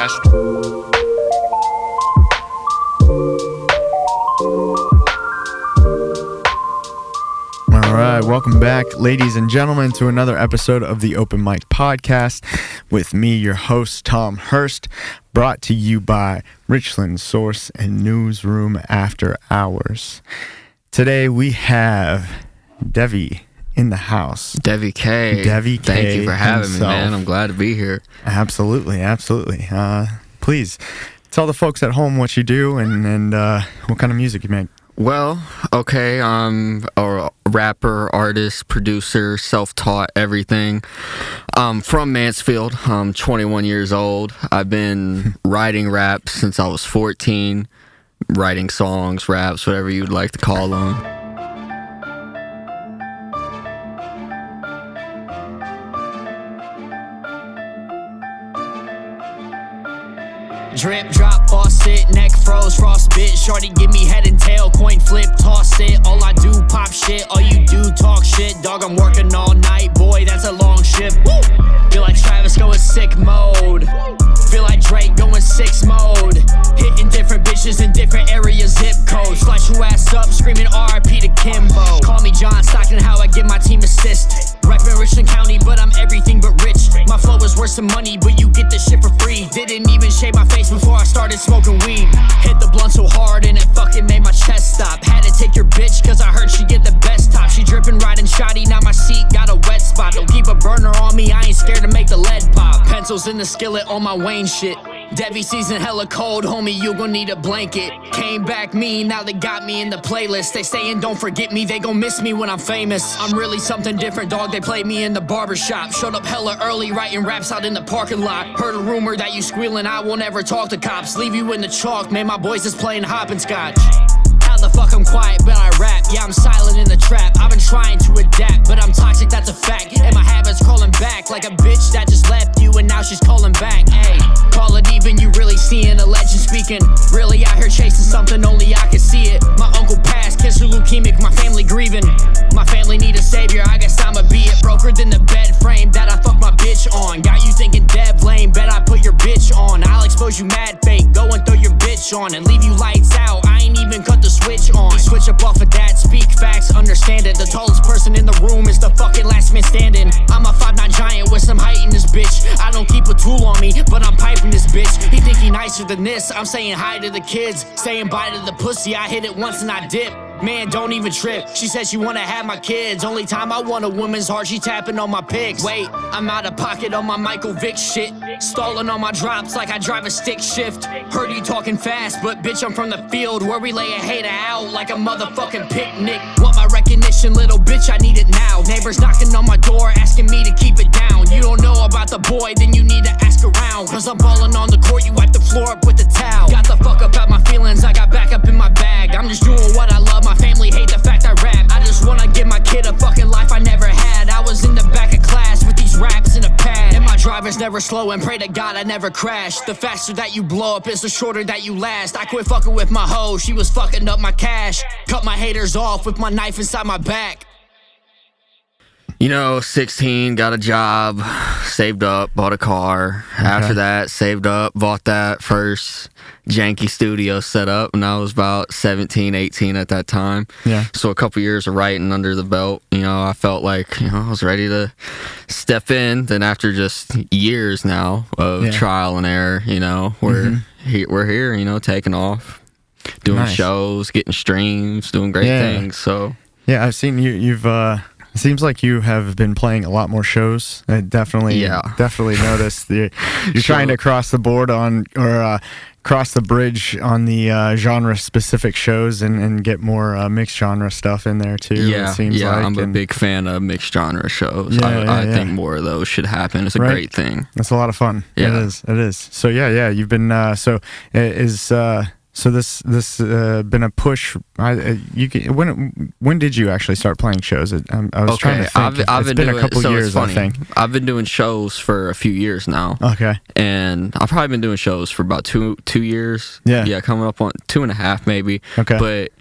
podcast. All right, welcome back, ladies and gentlemen, to another episode of the Open Mic Podcast with me, your host, Tom Hirst, brought to you by Richland Source and Newsroom After Hours. Today we have Devy in the house. Devy Kay. Devy Kay. Thank you for having himself. me, man. I'm glad to be here. Absolutely. Please tell the folks at home what you do and what kind of music you make. Well, okay, I'm a rapper, artist, producer, self-taught, everything. I'm from Mansfield. I'm 21 years old. I've been writing rap since I was 14, writing songs, raps, whatever you'd like to call them. Drip, drop, faucet, neck froze, frostbit. Shorty give me head and tail, coin flip, toss it. All I do, pop shit, all you do, talk shit. Dog, I'm working all night, boy, that's a long shift. Woo! Feel like Travis going sick mode. Feel like Drake going 6 mode. Hitting different bitches in different areas, zip codes. Slice your ass up, screaming RIP to Kimbo. Call me John Stockton, how I give my team assist. Reppin' Richland County, but I'm everything but rich. My flow is worth some money, but you get this shit for free. Didn't even shave my face before I started smoking weed. Hit the blunt so hard and it fucking made my chest stop. Had to take your bitch cause I heard she get the best top. She drippin' riding shoddy, now my seat got a wet spot. Don't keep a burner on me, I ain't scared to make the lead pop. Pencils in the skillet on my Wayne shit. Devy season hella cold, homie, you gon' need a blanket. Came back mean, now they got me in the playlist. They sayin' don't forget me, they gon' miss me when I'm famous. I'm really something different, dog, they played me in the barbershop. Showed up hella early, writing raps out in the parking lot. Heard a rumor that you squealing, I won't ever talk to cops. Leave you in the chalk, man, my boys is playing hop and scotch. How the fuck I'm quiet, but I rap. Yeah, I'm silent in the trap. I've been trying to adapt, but I'm toxic, that's a fact. And my habits calling back, like a bitch that just left you and now she's calling back. Hey, call it even, you really seeing a legend speaking. Really out here chasing something, only I can see it. My uncle passed, cancer leukemic, my family grieving. My family need a savior, I guess I'ma be it. Broker than the bed frame that I fuck my bitch on. Got you thinking Dev lame, bet I put your bitch on. I'll expose you mad fake, go and throw your bitch on and leave you lights out. I ain't even cut the switch on. Switch up off of that, speak facts, understand it. The tallest person in the room is the fucking last man standing. I'm a 5'9" giant with some height in this bitch. I don't keep a tool on me, but I'm piping this bitch. He think he nicer than this. I'm saying hi to the kids, saying bye to the pussy. I hit it once and I dip. Man, don't even trip. She said she wanna have my kids. Only time I want a woman's heart, she tapping on my pics. Wait, I'm out of pocket on my Michael Vick shit. Stalling on my drops like I drive a stick shift. Heard you talking fast, but bitch, I'm from the field where we lay a hater out like a motherfucking picnic. Want my recognition, little bitch, I need it now. Neighbors knocking on my door, asking me to keep it down. You don't know about the boy, then you need to ask around. Cause I'm ballin' on the court, you wipe the floor up with the towel. Got the fuck up out my feelings, I got back up in my bag. I'm just doing what I love. My family hate the fact I rap. I just wanna give my kid a fucking life I never had. I was in the back of class with these raps in a pad. And my driver's never slow and pray to God I never crash. The faster that you blow up is the shorter that you last. I quit fucking with my hoe, she was fucking up my cash. Cut my haters off with my knife inside my back. You know, 16, got a job, saved up, bought a car. Okay. After that, saved up, bought that first janky studio set up, and I was about 17, 18 at that time. Yeah. So a couple years of writing under the belt, you know, I felt like, you know, I was ready to step in. Then after just years now of trial and error, you know, we're here, you know, taking off, doing shows, getting streams, doing great things. So yeah, I've seen you've it seems like you have been playing a lot more shows. I definitely noticed you're trying to cross the board on, or cross the bridge on the genre-specific shows and get more mixed genre stuff in there too. Yeah, it seems like. I'm a big fan of mixed genre shows. I think more of those should happen. It's a great thing. It's a lot of fun. Yeah. It is. So you've been So this been a push. When did you actually start playing shows? I was trying to think. It's been a couple years, I think. I've been doing shows for a few years now. Okay. And I've probably been doing shows for about two years. Yeah, coming up on 2.5 maybe. Okay. But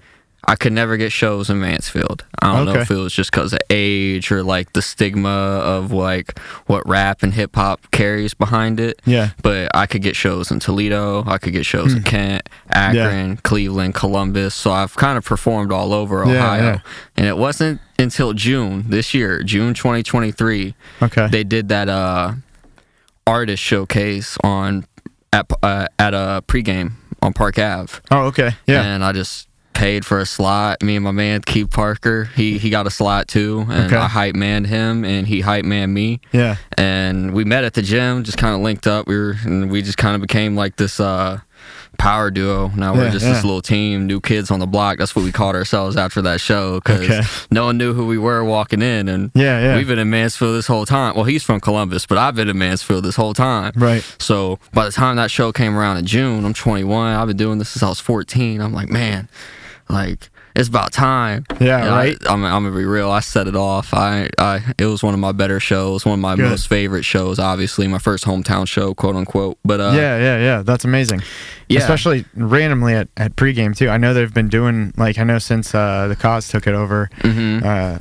I could never get shows in Mansfield. I don't know if it was just because of age or like the stigma of like what rap and hip hop carries behind it. Yeah. But I could get shows in Toledo. I could get shows in Kent, Akron, Cleveland, Columbus. So I've kind of performed all over Ohio. And it wasn't until June this year, June 2023. They did that artist showcase at a pregame on Park Ave. Oh, okay. Yeah. And I just paid for a slot. Me and my man Keith Parker, he got a slot too, and I hype manned him, and he hype manned me. Yeah. And we met at the gym, just kind of linked up. We just kind of became like this power duo. Now we're just this little team, new kids on the block. That's what we called ourselves after that show, because no one knew who we were walking in. And we've been in Mansfield this whole time. Well, he's from Columbus, but I've been in Mansfield this whole time. Right. So by the time that show came around in June, I'm 21. I've been doing this since I was 14. I'm like, man, like, it's about time. Yeah, right. I'm gonna be real. I set it off. It was one of my better shows, one of my most favorite shows. Obviously, my first hometown show, quote unquote. But yeah, that's amazing. Yeah, especially randomly at pregame too. I know they've been doing, like, I know since the Cause took it over,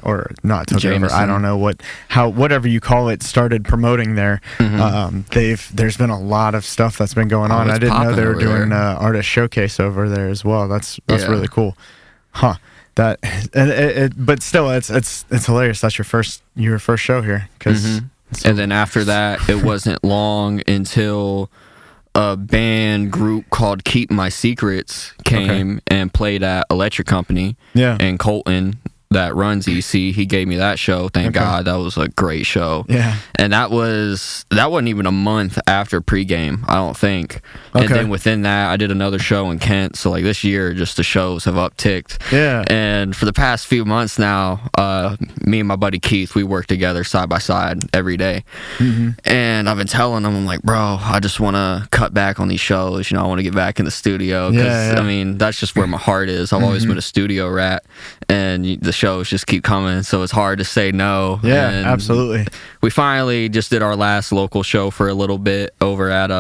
or not took it over. I don't know whatever you call it, started promoting there. There's been a lot of stuff that's been going on. I didn't know they were doing artist showcase over there as well. That's really cool. Huh. But still, it's hilarious. That's your first show here. And then after that, it wasn't long until a band group called Keep My Secrets came and played at Electric Company. Yeah. And Colton, that runs EC, he gave me that show. Thank God. That was a great show. Yeah. And that wasn't even a month after pregame, I don't think. And then within that, I did another show in Kent. So like this year, just the shows have upticked. Yeah. And for the past few months now, me and my buddy Keith, we work together side by side every day. And I've been telling him, I'm like, bro, I just want to cut back on these shows. I want to get back in the studio, because I mean, that's just where my heart is. I've always been a studio rat, and the shows just keep coming, so it's hard to say no. Yeah, and absolutely. We finally just did our last local show for a little bit over at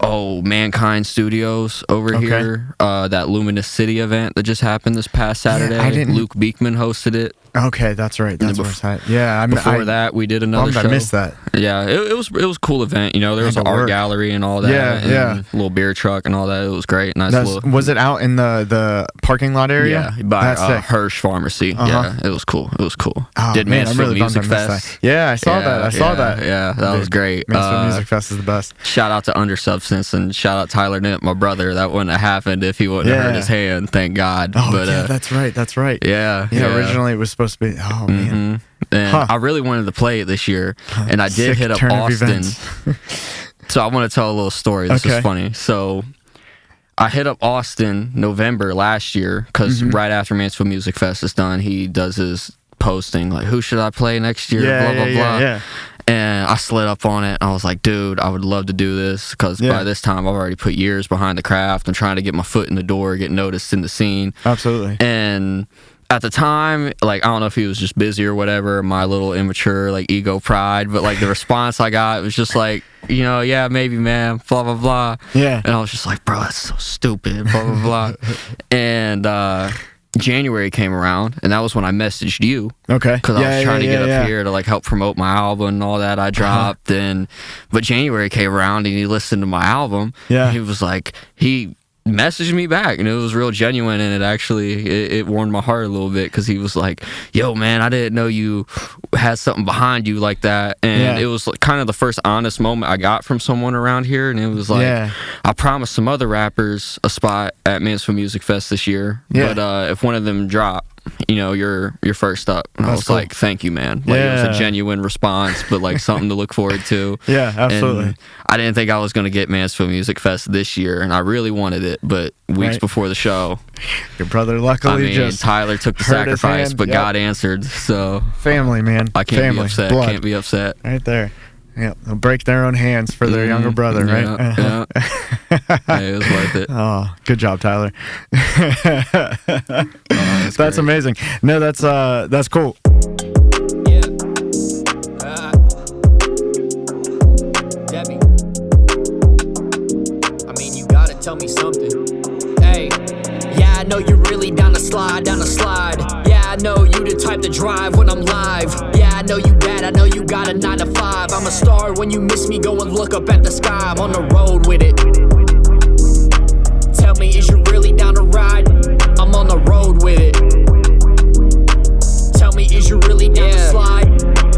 Mankind Studios over here. That Luminous City event that just happened this past Saturday. Luke Beekman hosted it. Okay, that's right. That's where it's at. Yeah, before that, we did another show. I missed that. Yeah, it was a cool event. There was an art gallery and all that. Yeah, and a little beer truck and all that. It was great. Nice. Was it out in the parking lot area? Yeah, by Hirsch Pharmacy. Yeah, it was cool. Oh, did man, Mansfield Music Fest. Yeah, I saw that. Yeah, that was great. Mansfield Music Fest is the best. Shout out to Under Substance, and shout out Tyler Nip, my brother. That wouldn't have happened if he wouldn't have hurt his hand. Thank God. Oh, but, yeah, that's right. Yeah. Originally it was supposed to be. Oh man. And I really wanted to play it this year, and I did hit up Austin. So I want to tell a little story. This is funny. So I hit up Austin November last year, because right after Mansfield Music Fest is done, he does his posting like, who should I play next year? Blah blah blah. Yeah. And I slid up on it. I was like, dude, I would love to do this, because by this time I've already put years behind the craft. I'm trying to get my foot in the door, get noticed in the scene. Absolutely. And at the time, like, I don't know if he was just busy or whatever, my little immature, like, ego pride, but, like, the response I got was just like, yeah, maybe, man, blah, blah, blah. Yeah. And I was just like, bro, that's so stupid, blah, blah, blah. And January came around, and that was when I messaged you. Okay. Because I was trying to get up here to, like, help promote my album and all that I dropped. But January came around, and he listened to my album. Yeah. And he was like, he messaged me back, and it was real genuine, and it warmed my heart a little bit, because he was like, yo man, I didn't know you had something behind you like that. And it was kind of the first honest moment I got from someone around here, and it was like, I promised some other rappers a spot at Mansfield Music Fest this year, but if one of them dropped, you're first up. And I was cool. Like, thank you, man. Like, it was a genuine response, but like something to look forward to. Yeah, absolutely. And I didn't think I was going to get Mansfield Music Fest this year, and I really wanted it, but weeks before the show, your brother luckily just Tyler took the sacrifice, but God answered. So family, man. I can't be upset. Blood. Can't be upset. Right there. Yeah, they'll break their own hands for their younger brother, right? Yeah. Hey, it was worth it. Oh, good job, Tyler. That's amazing. No, that's cool. Yeah. Devy. I mean, you gotta tell me something. Hey. Yeah, I know you slide, down the slide. Yeah, I know you the type to drive when I'm live. Yeah, I know you bad, I know you got a 9 to 5. I'm a star when you miss me, go and look up at the sky. I'm on the road with it. Tell me, is you really down to ride? I'm on the road with it. Tell me, is you really down to slide?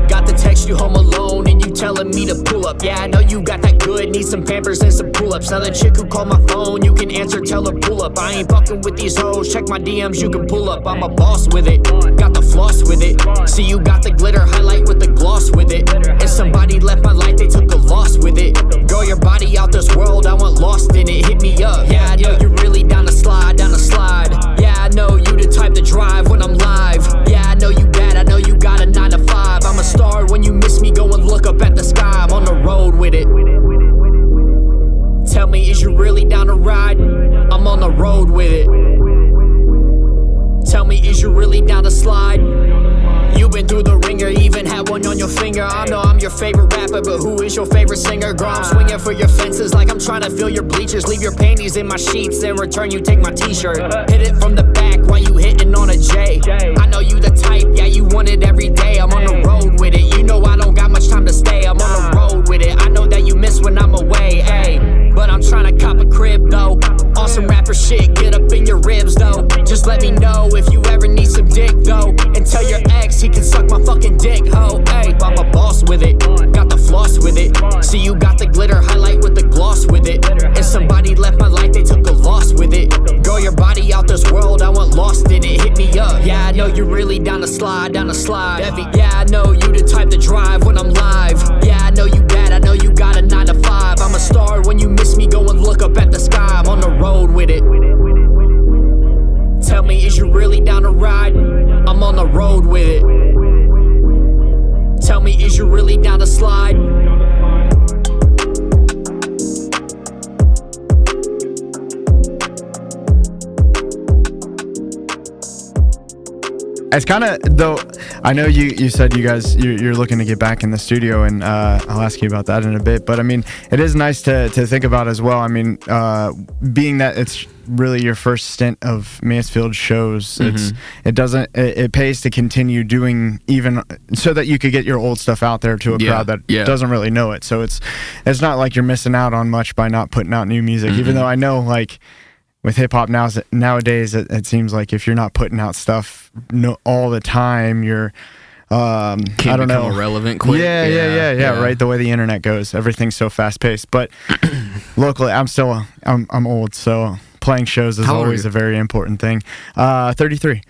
Got to text you home alone and you telling me to pull up. Yeah, I know you got that good, need some Pampers and some pull-ups. Now the chick who called my phone, you can answer, tell her pull up. I ain't fucking with these hoes, check my DMs, you can pull up. I'm a boss with it, got the floss with it. See, you got the glitter highlight with the gloss with it. And somebody left my life, they took a loss with it. Girl, your body out this world, I want lost in it. Hit me up, yeah, I know you really down to slide, down the slide. Yeah, I know you the type to drive when I'm live. Yeah, I know you bad, I know you got a 9 to 5. I'm a star when you miss me, go and look up at the sky. I'm on the road with it. Tell me, is you really down to ride? I'm on the road with it. Tell me, is you really down to slide? You been through the ringer, even had one on your finger. I know I'm your favorite rapper, but who is your favorite singer? Girl, I'm swinging for your fences like I'm trying to fill your bleachers. Leave your panties in my sheets, in return you take my t-shirt. Hit it from the back while you hitting on a J. I know you the type, yeah, you want it every day. I'm on the road with it, you know I don't got much time to stay. I'm on the road with it, I know that you miss when I'm away, ayy. But I'm trying to cop a crib though. Awesome rapper shit, get up in your ribs though. Just let me know if you ever need some dick though. And tell your ex he can suck my fucking dick, ho, ayy. I'm a boss with it, got the floss with it. See, you got the glitter highlight with the gloss with it. And somebody left my life, they took a loss with it. Girl, your body out this world, I want lost in it. Hit me up, yeah, I know you really down to slide, down the slide. Devy, yeah, I know you the type to drive when I'm live. Yeah, I know you bad, I know you got a 9 to 5. I'm a star when you miss me, go and look up at the sky. I'm on the road with it. Tell me, is you really down to ride? I'm on the road with it. Tell me, is you really down to slide? It's kind of, though, I know you said you're looking to get back in the studio, and I'll ask you about that in a bit, but I mean, it is nice to think about as well. I mean, being that it's really your first stint of Mansfield shows, it pays to continue doing, even so that you could get your old stuff out there to a crowd that doesn't really know it. So it's not like you're missing out on much by not putting out new music, even though I know, like, with hip-hop nowadays, it seems like if you're not putting out stuff all the time, you're, I don't know, irrelevant quick. Yeah, right, the way the internet goes. Everything's so fast-paced. But locally, I'm old, so playing shows is always a very important thing. 33.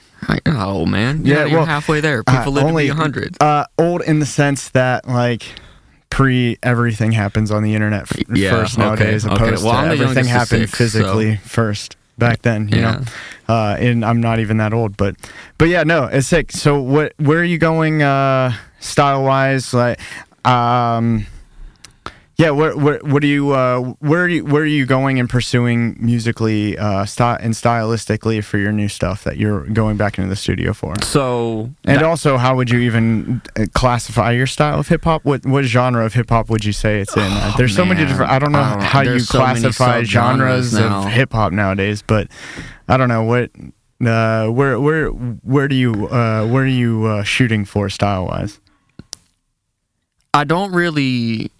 Oh, man. Yeah, you're halfway there. People live to be 100. Old in the sense that, like, everything happens on the internet first nowadays, opposed to everything happened physically first back then, you know. And I'm not even that old, but yeah, no, it's sick. So where are you going style wise? Like, yeah, what are you where are you going and pursuing musically and stylistically for your new stuff that you're going back into the studio for? So, and also, how would you even classify your style of hip hop? What genre of hip hop would you say it's in? There's so many different. I don't know how you classify genres of hip hop nowadays, but I don't know what. Where are you shooting for style wise? I don't really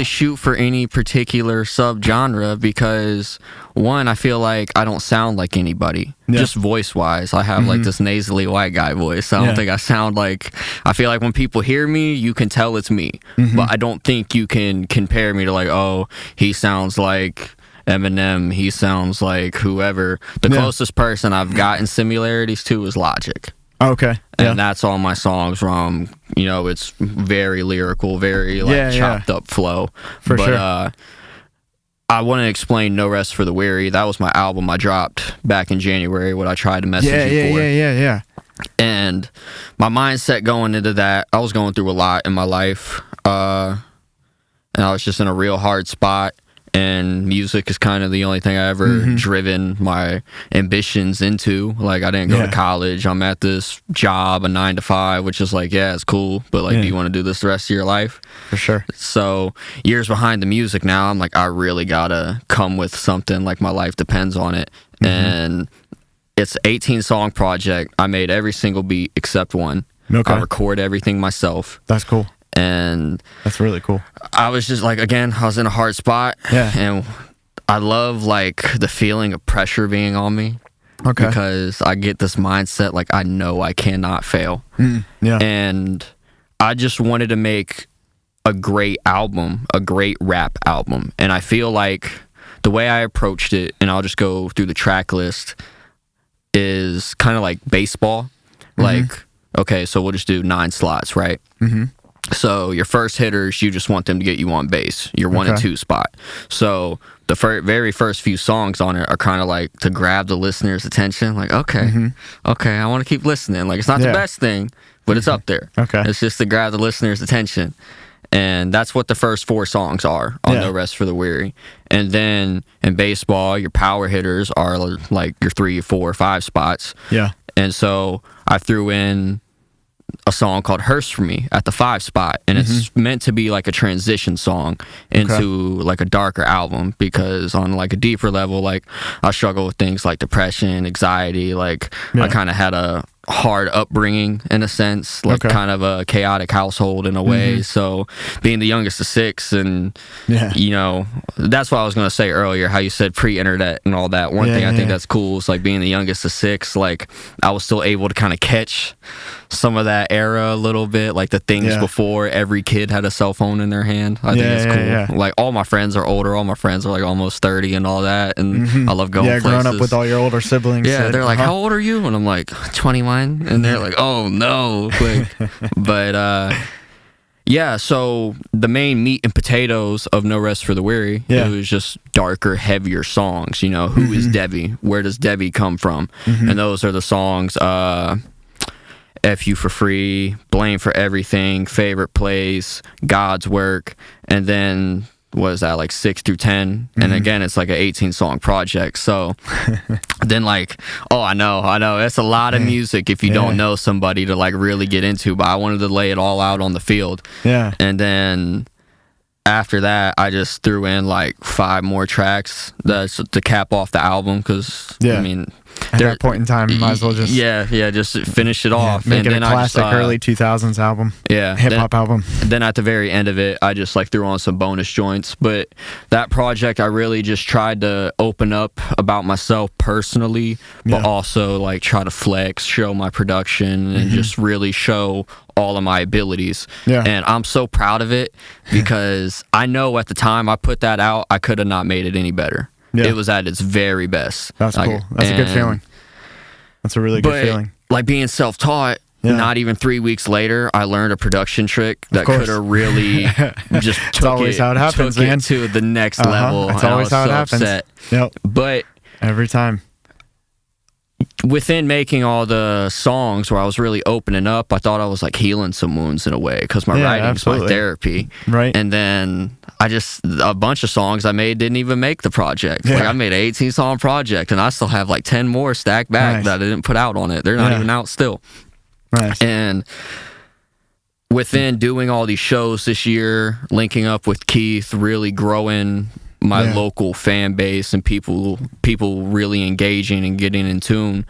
shoot for any particular subgenre because, one, I feel like I don't sound like anybody. Just voice-wise. I have like this nasally white guy voice. I don't think I sound like... I feel like when people hear me, you can tell it's me. But I don't think you can compare me to like, oh, he sounds like Eminem, he sounds like whoever. The closest person I've gotten similarities to is Logic. Okay. And that's all my songs from, you know, it's very lyrical, very chopped up flow. For sure. I want to explain No Rest for the Weary. That was my album I dropped back in January, what I tried to message you for. Yeah. And my mindset going into that, I was going through a lot in my life. And I was just in a real hard spot. And music is kind of the only thing I ever driven my ambitions into. Like, I didn't go to college. I'm at this job, a 9 to 5, which is like, yeah, it's cool. But, like, do you want to do this the rest of your life? For sure. So, years behind the music now, I'm like, I really got to come with something. Like, my life depends on it. And it's an 18-song project. I made every single beat except one. Okay. I record everything myself. That's cool. And that's really cool. I was just like, again, I was in a hard spot. Yeah. And I love like the feeling of pressure being on me. Okay. Because I get this mindset like I know I cannot fail. Yeah. And I just wanted to make a great album, a great rap album. And I feel like the way I approached it, and I'll just go through the track list, is kind of like baseball. Like, okay, so we'll just do 9 slots, right? So your first hitters, you just want them to get you on base, your 1 and 2 spot. So the very first few songs on it are kind of like to grab the listener's attention. Like, okay, I want to keep listening. Like, it's not the best thing, but it's up there. Okay. It's just to grab the listener's attention. And that's what the first 4 songs are on No Rest for the Weary. And then in baseball, your power hitters are like your 3, 4, 5 spots. Yeah. And so I threw in a song called Hirst for Me at the 5 spot, and it's meant to be like a transition song into like a darker album, because on like a deeper level, like I struggle with things like depression, anxiety, like I kind of had a hard upbringing in a sense, like kind of a chaotic household in a way. So being the youngest of 6, and you know, that's what I was going to say earlier, how you said pre-internet and all that. One thing I think that's cool is like being the youngest of 6, like I was still able to kind of catch some of that era a little bit, like the things before every kid had a cell phone in their hand. I think it's cool. Like all my friends are older, all my friends are like almost 30 and all that, and I love going places. Growing up with all your older siblings. They're like, how old are you? And I'm like, 21. And they're like, oh no. Like, but yeah, so the main meat and potatoes of No Rest for the Weary, it was just darker, heavier songs. You know, who is Devy? Where does Devy come from? And those are the songs, F You for Free, Blame for Everything, Favorite Place, God's Work, and then what is that, like 6 through 10? And again, it's like an 18-song project. So then like, I know that's a lot of music if you don't know somebody to like really get into, but I wanted to lay it all out on the field. And then after that, I just threw in like 5 more tracks that's to cap off the album, because I mean, at that point in time, you might as well just just finish it off, make and it then a classic early 2000s album, hip hop album. Then at the very end of it, I just like threw on some bonus joints. But that project, I really just tried to open up about myself personally, but also like try to flex, show my production, and just really show all of my abilities. And I'm so proud of it, because I know at the time I put that out, I could have not made it any better. It was at its very best. That's cool. That's a good feeling. That's a really good feeling. Like being self-taught, not even 3 weeks later, I learned a production trick that could have really just took it to the next level. That's always how it happens. Upset. But every time. Within making all the songs where I was really opening up, I thought I was like healing some wounds in a way, because my writing's my therapy. Right. And then a bunch of songs I made didn't even make the project. Like I made an 18-song project, and I still have like 10 more stacked back that I didn't put out on it. They're not even out still. And within doing all these shows this year, linking up with Keith, really growing my local fan base and people really engaging and getting in tune.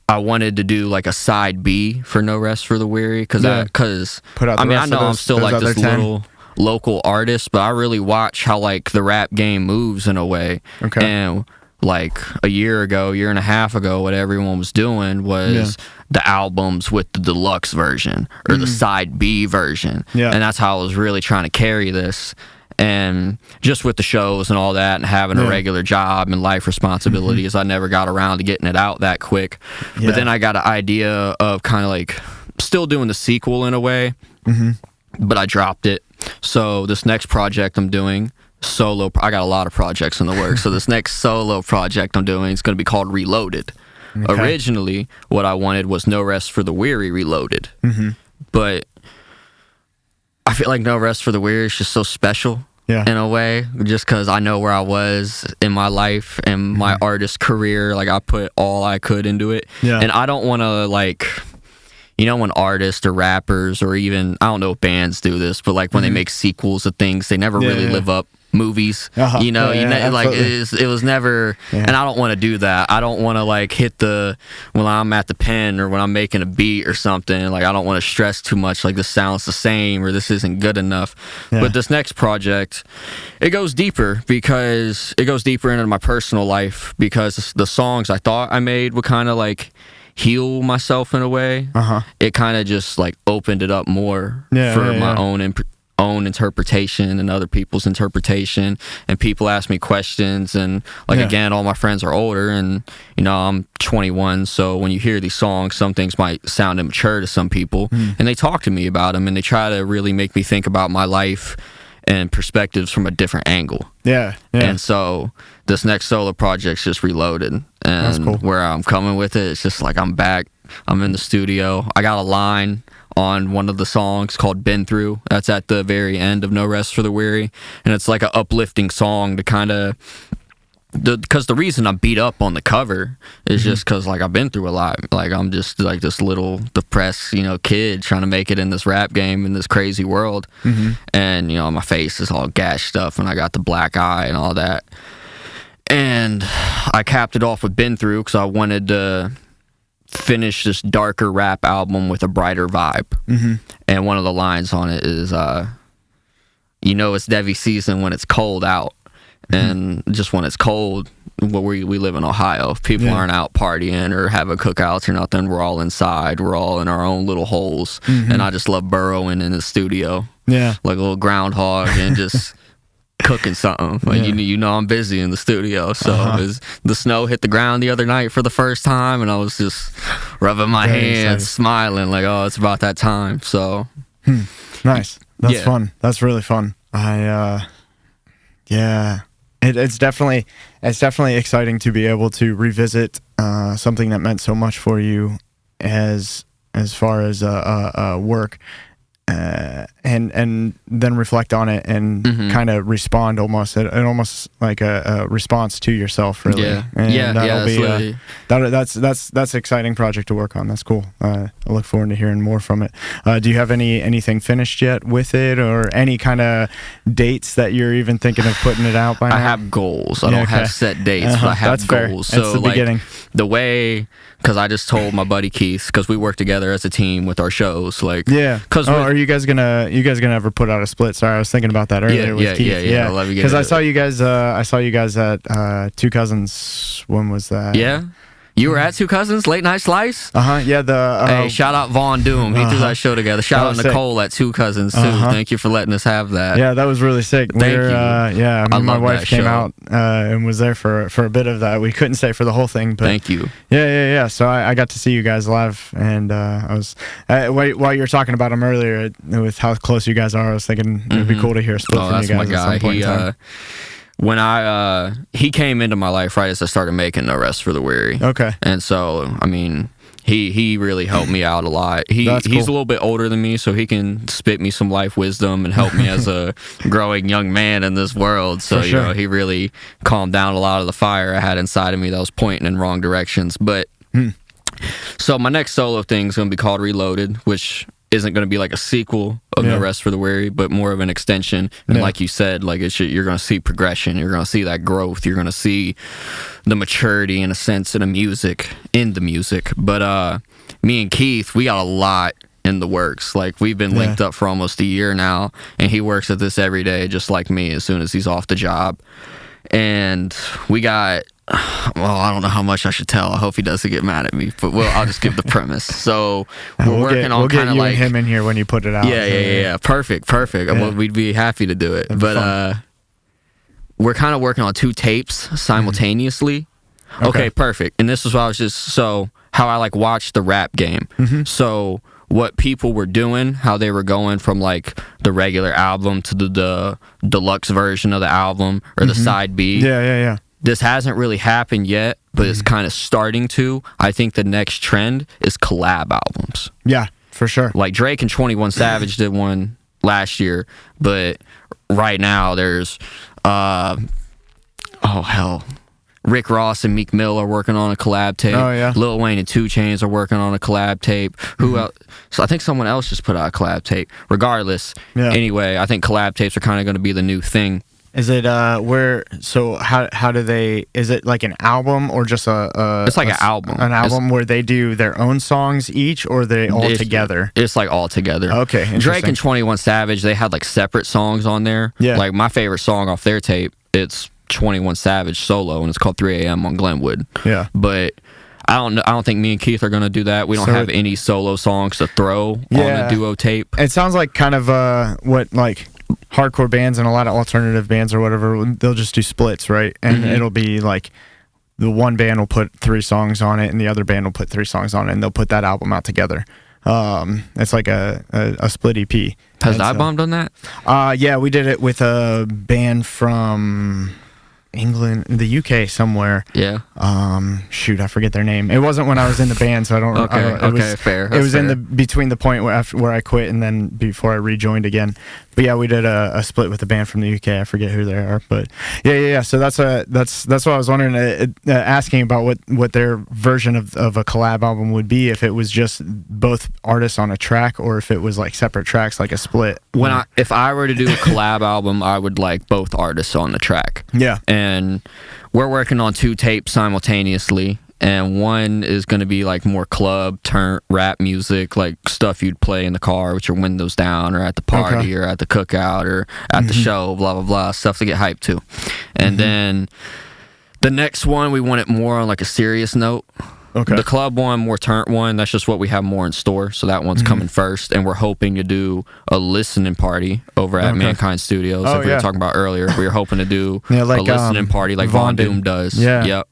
I wanted to do like a side B for No Rest for the Weary, because I mean, I know I'm still like this little local artist, but I really watch how like the rap game moves in a way. And like a year and a half ago, what everyone was doing was the albums with the deluxe version or the side B version. And that's how I was really trying to carry this. And just with the shows and all that, and having a regular job and life responsibilities, I never got around to getting it out that quick. But then I got an idea of kind of like still doing the sequel in a way, but I dropped it. So this next project I'm doing, I got a lot of projects in the works. So this next solo project I'm doing is going to be called Reloaded. Originally, what I wanted was No Rest for the Weary Reloaded. But I feel like No Rest for the Weary is just so special. In a way, just because I know where I was in my life and my artist career. Like I put all I could into it, and I don't want to like, you know, when artists or rappers or even, I don't know if bands do this, but like when they make sequels of things, they never really live up movies. Yeah, Like absolutely. it was never, and I don't want to do that. I don't want to like hit when I'm at the pen or when I'm making a beat or something. Like I don't want to stress too much. Like this sounds the same or this isn't good enough. Yeah. But this next project, it goes deeper because it goes deeper into my personal life because the songs I thought I made would kind of like heal myself in a way. It kind of just like opened it up more for my own interpretation and other people's interpretation, and people ask me questions, and like again, all my friends are older, and I'm 21, so when you hear these songs, some things might sound immature to some people, and they talk to me about them, and they try to really make me think about my life and perspectives from a different angle. And so this next solo project's just reloaded, and that's cool. Where I'm coming with it, it's just like I'm back, I'm in the studio, I got a line on one of the songs called Been Through. That's at the very end of No Rest for the Weary, and it's like an uplifting song to kind of because the reason I'm beat up on the cover is just because like I've been through a lot. Like I'm just like this little depressed kid trying to make it in this rap game in this crazy world, and my face is all gashed up and I got the black eye and all that, and I capped it off with Been Through because I wanted to finish this darker rap album with a brighter vibe. And one of the lines on it is it's Devy season when it's cold out. And just when it's cold, we live in Ohio, if people aren't out partying or having cookouts or nothing, we're all inside, we're all in our own little holes. And I just love burrowing in the studio like a little groundhog and just cooking something. Like I'm busy in the studio. So the snow hit the ground the other night for the first time, and I was just rubbing my hands, smiling like, oh, it's about that time. So nice. That's fun. That's really fun. It's definitely exciting to be able to revisit something that meant so much for you as far as work, and then reflect on it and kind of respond almost like a response to yourself, really. That's exciting project to work on. That's cool. I look forward to hearing more from it. Do you have anything finished yet with it, or any kind of dates that you're even thinking of putting it out by now? I have goals. I don't have set dates, but I have goals. Fair. So the beginning. The way, because I just told my buddy Keith, because we work together as a team with our shows, like are you guys gonna ever put out a split? Sorry, I was thinking about that earlier with Keith. Yeah. Because I saw you guys at Two Cousins. When was that? Yeah. You were at Two Cousins, Late Night Slice? Yeah, hey, shout out Vaughn Doom. He threw that show together. Shout out Nicole at Two Cousins, too. Thank you for letting us have that. Yeah, that was really sick. Thank you. Yeah, my wife came out and was there for a bit of that. We couldn't stay for the whole thing, but thank you. Yeah. So I got to see you guys live, and I was while you were talking about him earlier with how close you guys are, I was thinking it'd be cool to hear a split from you guys at some point in time. When he came into my life right as I started making No Rest for the Weary. Okay. And so, I mean, he really helped me out a lot. He's a little bit older than me, so he can spit me some life wisdom and help me as a growing young man in this world. So, he really calmed down a lot of the fire I had inside of me that was pointing in wrong directions. But, so my next solo thing is going to be called Reloaded, which isn't going to be like a sequel of No Rest for the Weary, but more of an extension. And like you said, like you're going to see progression. You're going to see that growth. You're going to see the maturity, in a sense, in the music. But me and Keith, we got a lot in the works. Like we've been linked up for almost a year now, and he works at this every day, just like me, as soon as he's off the job. And we got, I don't know how much I should tell. I hope he doesn't get mad at me, but I'll just give the premise. So we're working on kind of like him in here when you put it out. Yeah. Perfect. Yeah. We'd be happy to do it. But we're kind of working on 2 tapes simultaneously. Okay, perfect. And this is what I was how I like watched the rap game. So what people were doing, how they were going from like the regular album to the deluxe version of the album or the side B. Yeah. This hasn't really happened yet, but it's kind of starting to. I think the next trend is collab albums. Yeah, for sure. Like Drake and 21 Savage did one last year, but right now there's Rick Ross and Meek Mill are working on a collab tape. Oh, yeah. Lil Wayne and 2 Chainz are working on a collab tape. Who else? So I think someone else just put out a collab tape. Regardless, anyway, I think collab tapes are kind of going to be the new thing. Is it where? So how do they? Is it like an album or just a? It's like an album. An album where they do their own songs each, or they all together? It's like all together. Okay, interesting. Drake and 21 Savage, they had like separate songs on there. Yeah. Like my favorite song off their tape, it's 21 Savage solo, and it's called 3 a.m. on Glenwood. Yeah. But I don't think me and Keith are gonna do that. We don't have any solo songs to throw on the duo tape. It sounds like kind of what like hardcore bands and a lot of alternative bands or whatever, they'll just do splits, right? And it'll be like the one band will put 3 songs on it and the other band will put 3 songs on it, and they'll put that album out together. It's like a split EP. Has iBomb done that? Yeah, we did it with a band from England, the UK somewhere. Yeah. Shoot, I forget their name. It wasn't when I was in the band, so I don't. Okay, fair. It was in the between the point where I quit and then before I rejoined again. But yeah, we did a split with a band from the UK. I forget who they are, but yeah. So that's what I was wondering, asking about what their version of a collab album would be, if it was just both artists on a track or if it was like separate tracks, like a split. If I were to do a collab album, I would like both artists on the track. Yeah. And we're working on 2 tapes simultaneously, and one is going to be like more club rap music, like stuff you'd play in the car with your windows down or at the party or at the cookout or at the show, blah blah blah, stuff to get hyped to. And then the next one, we want it more on like a serious note. Okay. The club one, more turnt one, that's just what we have more in store. So that one's coming first. And we're hoping to do a listening party over at Mankind Studios, like we were talking about earlier. We were hoping to do like, a listening party like Von Doom does. Yeah. Yep.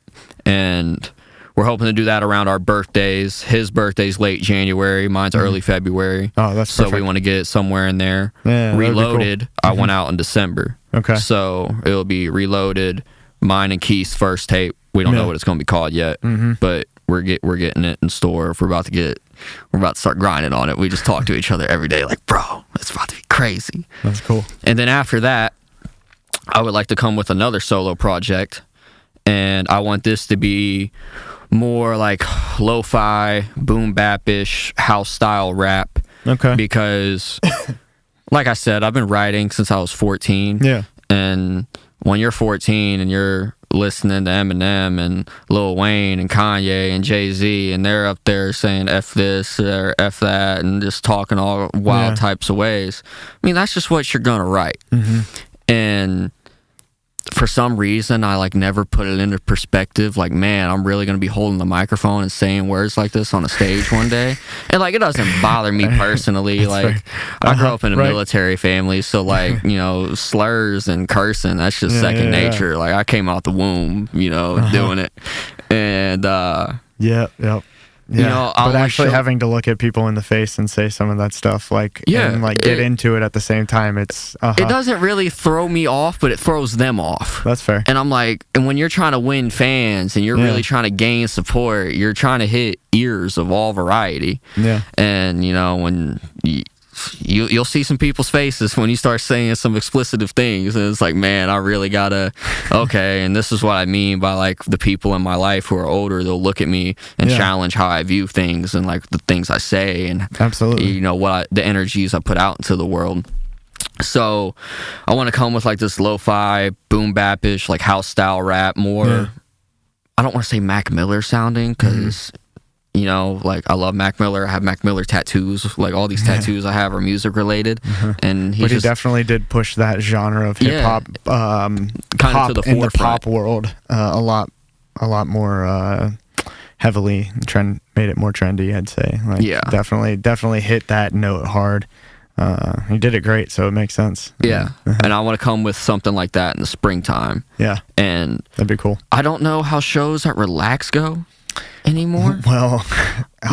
And we're hoping to do that around our birthdays. His birthday's late January. Mine's early February. Oh, that's so perfect. we want to get it somewhere in there. Yeah, Reloaded, cool. I went out in December. Okay. So it'll be Reloaded, mine and Keith's first tape. We don't know what it's going to be called yet, but we're getting it in store. We're about to start grinding on it. We just talk to each other every day, like, bro, it's about to be crazy. That's cool. And then after that, I would like to come with another solo project, and I want this to be more like lo-fi, boom bap-ish, house style rap. Okay. Because, like I said, I've been writing since I was 14. Yeah. And when you're 14 and you're listening to Eminem and Lil Wayne and Kanye and Jay-Z, and they're up there saying F this or F that and just talking all wild types of ways, I mean, that's just what you're gonna write. And for some reason, I like never put it into perspective, like, man, I'm really gonna be holding the microphone and saying words like this on a stage one day. And like, it doesn't bother me personally. Like, I grew up in a military family, so like, you know, slurs and cursing, that's just second nature. Like, I came out the womb, you know, doing it. And you know, but actually having to look at people in the face and say some of that stuff, like, and like get into it at the same time, it's it doesn't really throw me off, but it throws them off. That's fair. And I'm like, and when you're trying to win fans and you're really trying to gain support, you're trying to hit ears of all variety. Yeah. And you know, when you'll see some people's faces when you start saying some explicitive things, and it's like, man, I really gotta and this is what I mean by like the people in my life who are older. They'll look at me and challenge how I view things and like the things I say and you know the energies I put out into the world. So I want to come with like this lo-fi, boom bap-ish, like house style rap, more I don't want to say Mac Miller sounding, because you know, like, I love Mac Miller. I have Mac Miller tattoos. Like, all these tattoos I have are music related. And he definitely did push that genre of hip hop, kind pop of to the in forefront. The pop world a lot more heavily. Made it more trendy, I'd say. Like, definitely hit that note hard. He did it great, so it makes sense. Yeah, and I want to come with something like that in the springtime. Yeah, and that'd be cool. I don't know how shows at Relax go anymore. Well,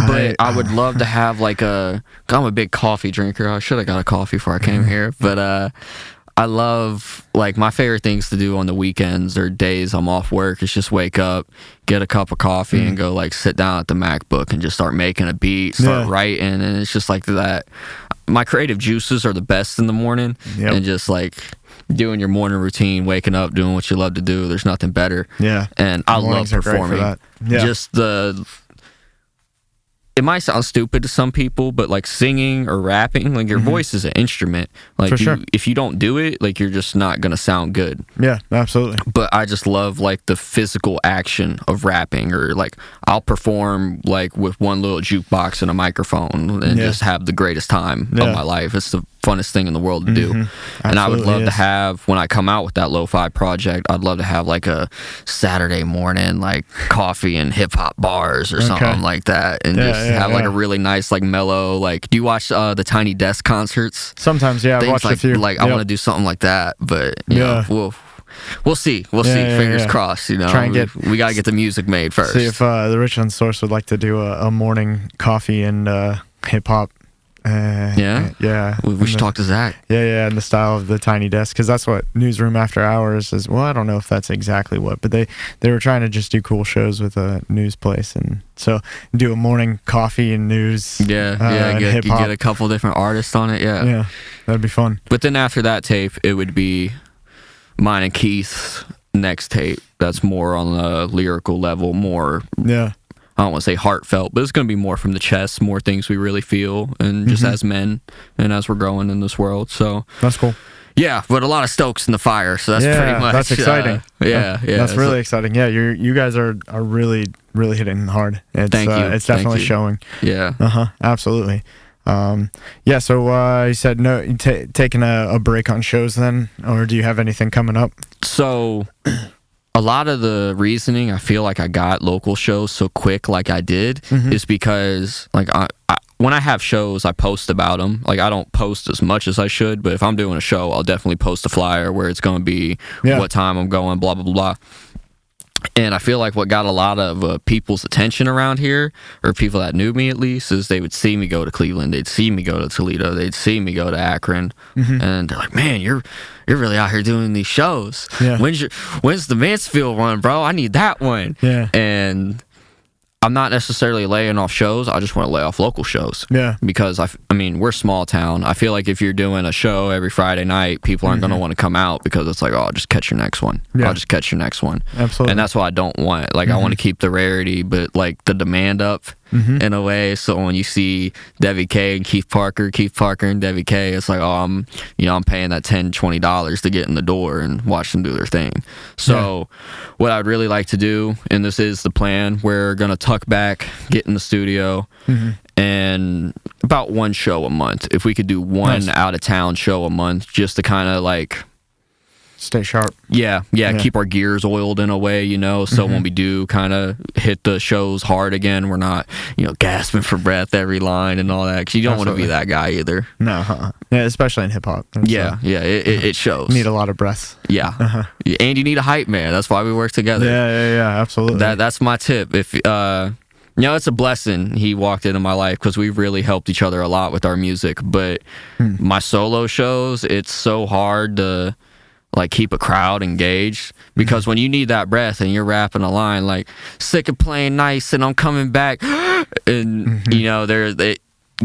but I would love to have like I'm a big coffee drinker. I should have got a coffee before I came here, but I love, like, my favorite things to do on the weekends or days I'm off work is just wake up, get a cup of coffee, and go like sit down at the MacBook and just start making a beat, start writing, and it's just like that. My creative juices are the best in the morning, and just like doing your morning routine, waking up, doing what you love to do. There's nothing better. Yeah, and I love performing. Just it might sound stupid to some people, but like singing or rapping, like your voice is an instrument. Like For sure. if you don't do it, like you're just not gonna sound good. Yeah, absolutely. But I just love like the physical action of rapping, or like I'll perform like with one little jukebox and a microphone and just have the greatest time of my life. It's the funnest thing in the world to do. And I would love to have, when I come out with that lo-fi project, I'd love to have like a Saturday morning like coffee and hip-hop bars or something like that, and just have like a really nice like mellow, like, do you watch the Tiny Desk concerts? Sometimes, yeah. I've watched like, a few. Like I want to do something like that, but you know, we'll see. Fingers crossed. You know, Try and we gotta get the music made first. See if the Richland source would like to do a morning coffee and hip hop. We should talk to Zach. Yeah, in the style of the Tiny Desk, because that's what Newsroom After Hours is. Well, I don't know if that's exactly what, but they were trying to just do cool shows with a news place, and so do a morning coffee and news. Get a couple different artists on it. Yeah, that'd be fun. But then after that tape, it would be mine and Keith's next tape. That's more on the lyrical level, more. Yeah. I don't want to say heartfelt, but it's going to be more from the chest, more things we really feel, and just as men and as we're growing in this world. So that's cool. Yeah, but a lot of stokes in the fire, so that's pretty much. That's exciting. That's really exciting. Yeah, you guys are really hitting hard. Thank you. It's definitely showing. Yeah. Absolutely. So you said no, taking a break on shows then, or do you have anything coming up? So a lot of the reasoning I feel like I got local shows so quick like I did is because like I when I have shows, I post about them. Like, I don't post as much as I should, but if I'm doing a show, I'll definitely post a flyer where it's going to be what time I'm going, blah, blah, blah, blah. And I feel like what got a lot of people's attention around here, or people that knew me at least, is they would see me go to Cleveland, they'd see me go to Toledo, they'd see me go to Akron, and they're like, man, you're really out here doing these shows. Yeah. When's the Mansfield one, bro? I need that one. Yeah. And I'm not necessarily laying off shows. I just want to lay off local shows. Yeah. Because, I mean, we're small town. I feel like if you're doing a show every Friday night, people aren't going to want to come out because it's like, oh, I'll just catch your next one. Yeah. I'll just catch your next one. Absolutely. And that's what I don't want. Like, I want to keep the rarity, but, like, the demand up in a way. So when you see Devy Kay and Keith Parker and Devy Kay, it's like, oh, I'm paying that $10, $20 to get in the door and watch them do their thing. So what I'd really like to do, and this is the plan, we're going to tuck back, get in the studio, and about one show a month. If we could do one out-of-town show a month, just to kind of like stay sharp. Yeah, keep our gears oiled in a way, so when we do kind of hit the shows hard again, we're not, gasping for breath every line and all that, because you don't want to be that guy either. No, yeah, especially in hip-hop. It shows. You need a lot of breath. Yeah. And you need a hype man. That's why we work together. Yeah, absolutely. That's my tip. If it's a blessing he walked into my life, because we've really helped each other a lot with our music, but my solo shows, it's so hard to like keep a crowd engaged, because when you need that breath and you're rapping a line like sick of playing nice and I'm coming back, and there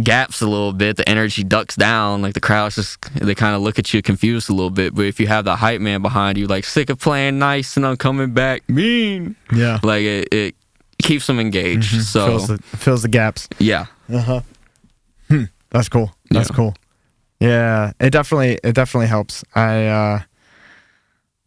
gaps a little bit, the energy ducks down, like the crowd's they kind of look at you confused a little bit. But if you have the hype man behind you, like sick of playing nice and I'm coming back mean, like it keeps them engaged. So fills the gaps. Yeah. That's cool. That's cool. Yeah, it definitely helps.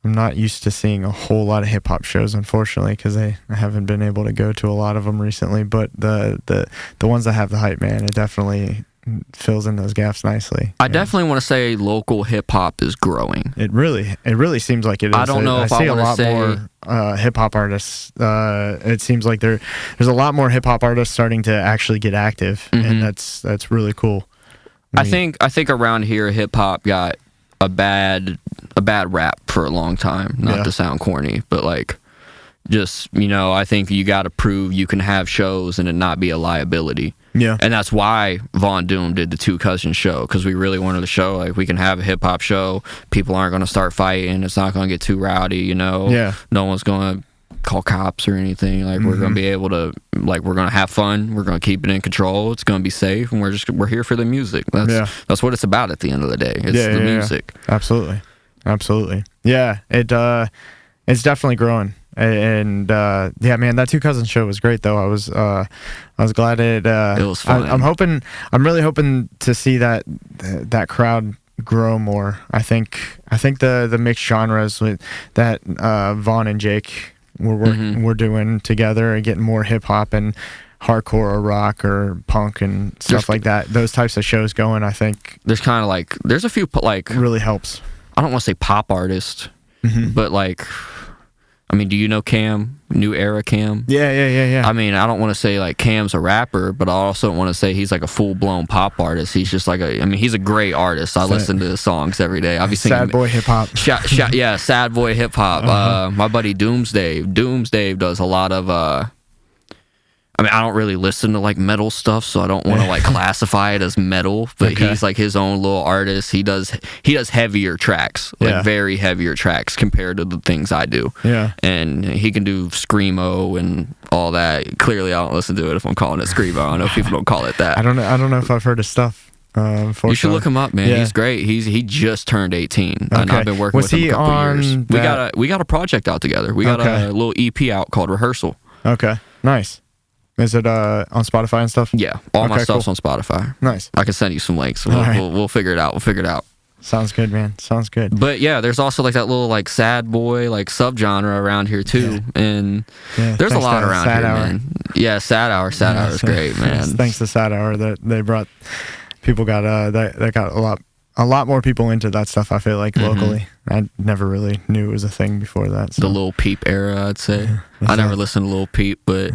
I'm not used to seeing a whole lot of hip hop shows, unfortunately, because I haven't been able to go to a lot of them recently. But the ones that have the hype man, it definitely fills in those gaps nicely. I definitely want to say local hip hop is growing. It really seems like it is. I don't know if I see a lot more hip hop artists. It seems like there's a lot more hip hop artists starting to actually get active, and that's really cool. I think around here, hip hop got a bad rap for a long time, not to sound corny, but like just I think you got to prove you can have shows and it not be a liability. And that's why Von Doom did the Two Cousins show, because we really wanted to show like we can have a hip-hop show, people aren't going to start fighting, it's not going to get too rowdy, no one's going to call cops or anything. Like we're going to be able to, like, we're going to have fun, we're going to keep it in control, it's going to be safe, and we're here for the music. That's what it's about at the end of the day. It's the music. Absolutely. Yeah, it's definitely growing. And yeah, man, that Two Cousins show was great though. I was glad it was fun. I'm really hoping to see that crowd grow more. I think the mixed genres with that Vaughn and Jake we're doing together and getting more hip hop and hardcore or rock or punk and stuff like that. Those types of shows going, I think there's kind of like there's a few like really helps. I don't want to say pop artists, but like, I mean, do you know Cam? New Era Cam? Yeah. I mean, I don't want to say like Cam's a rapper, but I also don't want to say he's like a full blown pop artist. He's just like he's a great artist. I listen to his songs every day. I'll be singing sad boy hip hop. Yeah, sad boy hip hop. My buddy Doomsday does a lot of. I mean, I don't really listen to like metal stuff, so I don't want to like classify it as metal. But he's like his own little artist. He does heavier tracks, like very heavier tracks compared to the things I do. Yeah, and he can do screamo and all that. Clearly, I don't listen to it if I'm calling it screamo. I know people don't call it that. I don't know if I've heard his stuff. You should look him up, man. Yeah. He's great. He just turned 18, and I've been working with him a couple years. We got a project out together. We got a little EP out called Rehearsal. Okay, nice. Is it on Spotify and stuff? Yeah, all my stuff's on Spotify. Nice. I can send you some links. We'll figure it out. Sounds good, man. Sounds good. But yeah, there's also like that little like sad boy like subgenre around here too, and there's a lot around here, man. Yeah, Sad Hour. Sad Hour is great, man. Thanks to Sad Hour that they brought people got that got a lot more people into that stuff. I feel like locally, I never really knew it was a thing before that. So. The Lil Peep era, I'd say. I never listened to Lil Peep, but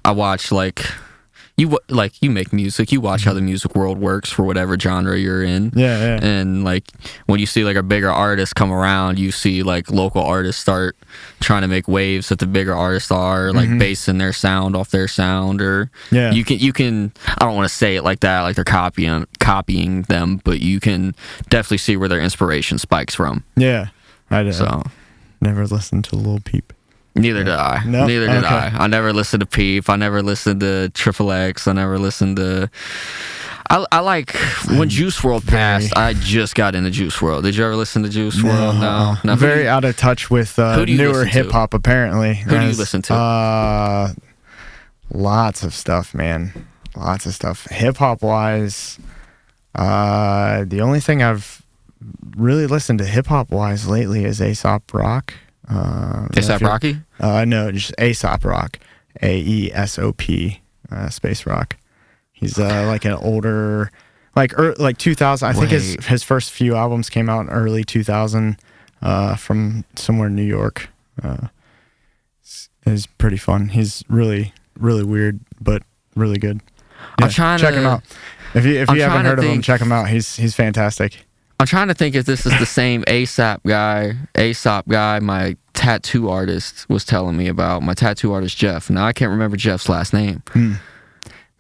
I watch like you make music. You watch how the music world works for whatever genre you're in. Yeah. And like when you see like a bigger artist come around, you see like local artists start trying to make waves that the bigger artists are, like basing their sound off their sound, or you can. I don't want to say it like that, like they're copying them, but you can definitely see where their inspiration spikes from. Yeah, I did. So never listened to Lil Peep. Neither did I. Nope. Neither did I. I never listened to Peep. I never listened to Triple X. I never listened to. I like when Juice WRLD passed. I just got into Juice WRLD. Did you ever listen to Juice WRLD? No. Very out of touch with newer hip hop. Apparently. Who do you listen to? Lots of stuff, man. Lots of stuff. Hip hop wise, the only thing I've really listened to hip hop wise lately is Aesop Rock. ASAP Rocky? No, just Aesop Rock. AESOP, space rock. He's like an older, like 2000. I think his first few albums came out in early 2000, from somewhere in New York. It's pretty fun. He's really, really weird, but really good. Yeah, I'm trying check to, him out. If you haven't heard of him, check him out. He's fantastic. I'm trying to think if this is the same Aesop guy my tattoo artist was telling me about. My tattoo artist, Jeff. Now, I can't remember Jeff's last name.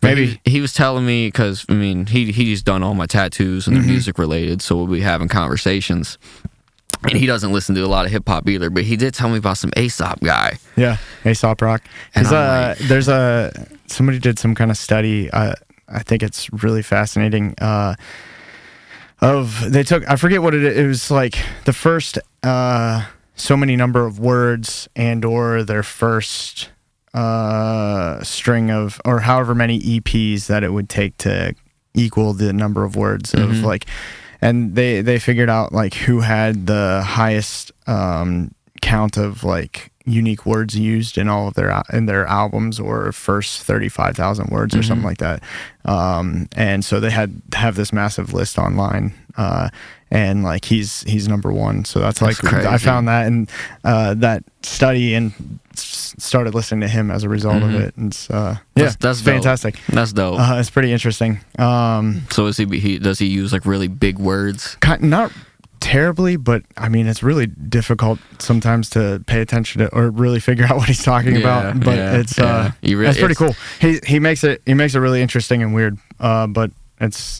Maybe. He was telling me, because, I mean, he's done all my tattoos and they're music related, so we'll be having conversations. And he doesn't listen to a lot of hip-hop either, but he did tell me about some Aesop guy. Yeah, Aesop Rock. There's somebody did some kind of study, I think it's really fascinating, I forget what it was, like the first so many number of words and or their first string of, or however many EPs that it would take to equal the number of words of like, and they figured out like who had the highest count of like unique words used in all of their albums, or first 35,000 words or something like that. And so they have this massive list online, and like he's number one. So that's like crazy. I found that in that study and started listening to him as a result of it. And that's fantastic. That's dope. It's pretty interesting. So does he use like really big words? Not terribly, but I mean it's really difficult sometimes to pay attention to or really figure out what he's talking about. But it's pretty cool. He makes it really interesting and weird. But it's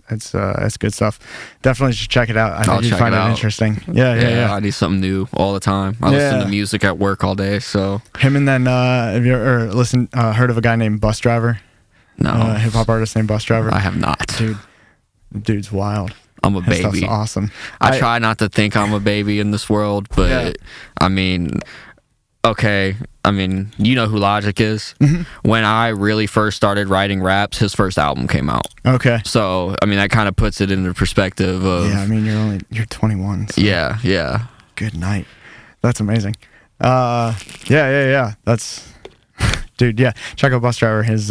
good stuff. Definitely just check it out. I think you find it interesting. Yeah. I need something new all the time. I listen to music at work all day. So him, and then have you ever heard of a guy named Bus Driver? No, hip hop artist named Bus Driver. I have not. Dude's wild. I'm a baby. Stuff's awesome. I try not to think I'm a baby in this world, but I mean, okay, I mean, you know who Logic is? When I really first started writing raps, his first album came out. Okay. So, I mean, that kind of puts it into perspective of... Yeah, I mean, you're 21. So Yeah. good night. That's amazing. Yeah. That's... Dude, yeah. Check out Bus Driver. His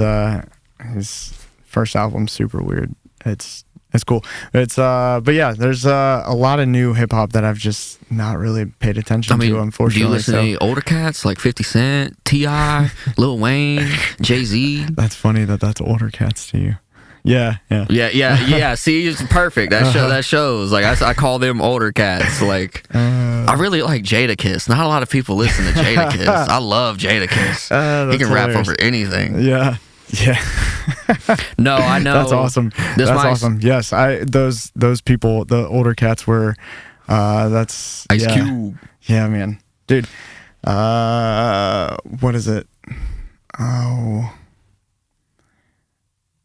first album's super weird. It's cool. But yeah, there's a lot of new hip hop that I've just not really paid attention to, unfortunately. Do you listen to any older cats like 50 Cent, T.I., Lil Wayne, Jay-Z? That's funny that's older cats to you. Yeah. See, it's perfect. That shows. Like I call them older cats. Like I really like Jadakiss. Not a lot of people listen to Jadakiss. I love Jadakiss. He can rap over anything. Yeah. No, I know. That's awesome. That's awesome. Yes, those people, the older cats were. That's Ice Cube. Yeah, man, dude. What is it? Oh.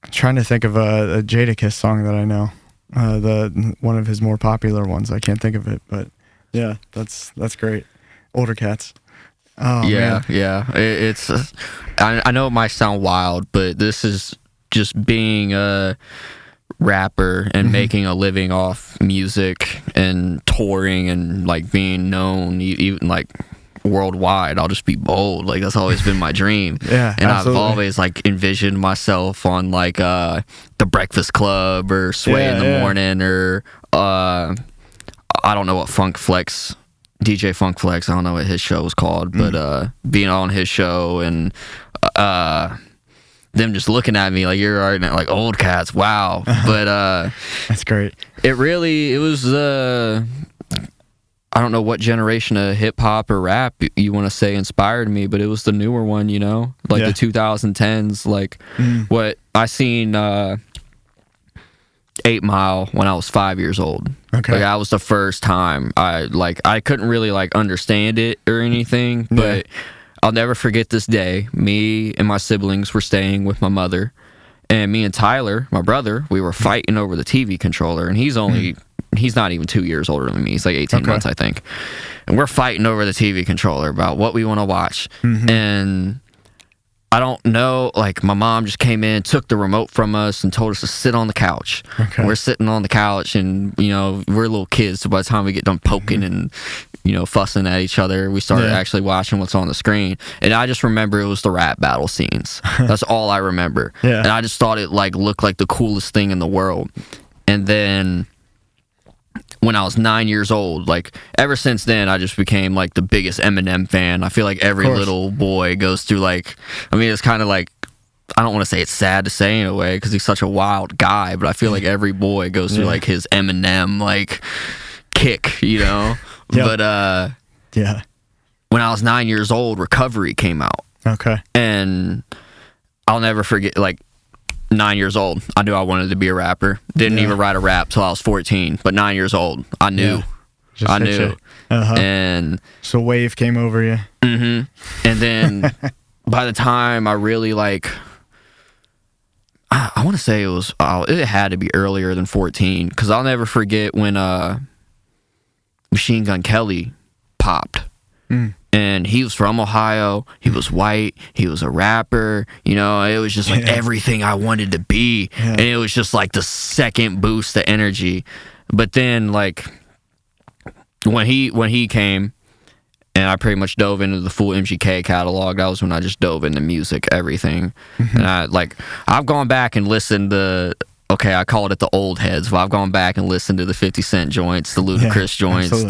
I'm trying to think of a Jadakiss song that I know. One of his more popular ones. I can't think of it, but yeah, that's great. Older cats. Oh, yeah, man. Yeah. It's. I know it might sound wild, but this is just being a rapper and making a living off music and touring and like being known, even like worldwide. I'll just be bold. Like that's always been my dream. Yeah, and absolutely. I've always like envisioned myself on like The Breakfast Club or Sway in the Morning or I don't know what DJ Funk Flex, I don't know what his show was called, but being on his show and them just looking at me like you're already like old cats, wow. But that's great. It was I don't know what generation of hip hop or rap you want to say inspired me, but it was the newer one, you know, like the 2010s, like what I seen 8 Mile when I was 5 years old. Okay. Like that was the first time I couldn't really like understand it or anything, but I'll never forget this day. Me and my siblings were staying with my mother, and me and Tyler, my brother, we were fighting over the TV controller, and he's not even 2 years older than me. He's like 18 months, I think. And we're fighting over the TV controller about what we want to watch. And I don't know, like my mom just came in, took the remote from us and told us to sit on the couch. Okay. We're sitting on the couch and, you know, we're little kids. So by the time we get done poking and, you know, fussing at each other, we started actually watching what's on the screen. And I just remember it was the rap battle scenes. That's all I remember. And I just thought it like looked like the coolest thing in the world. And then when I was 9 years old, like ever since then, I just became like the biggest Eminem fan. I feel like every little boy goes through like, I mean, it's kind of like, I don't want to say it's sad to say in a way because he's such a wild guy, but I feel like every boy goes through like his Eminem like kick, you know? But when I was 9 years old, Recovery came out. Okay. And I'll never forget, like, 9 years old, I knew I wanted to be a rapper. Didn't even write a rap till I was 14, but 9 years old, I knew. I knew. And so wave came over you. And then by the time I really like, I want to say it had to be earlier than 14, because I'll never forget when Machine Gun Kelly popped. And he was from Ohio. He was white. He was a rapper. You know, it was just like everything I wanted to be. And it was just like the second boost to energy. But then, like, when he came, and I pretty much dove into the full MGK catalog, that was when I just dove into music, everything. And I've gone back and listened to, okay, I called it the old heads, but I've gone back and listened to the 50 Cent joints, the Ludacris joints,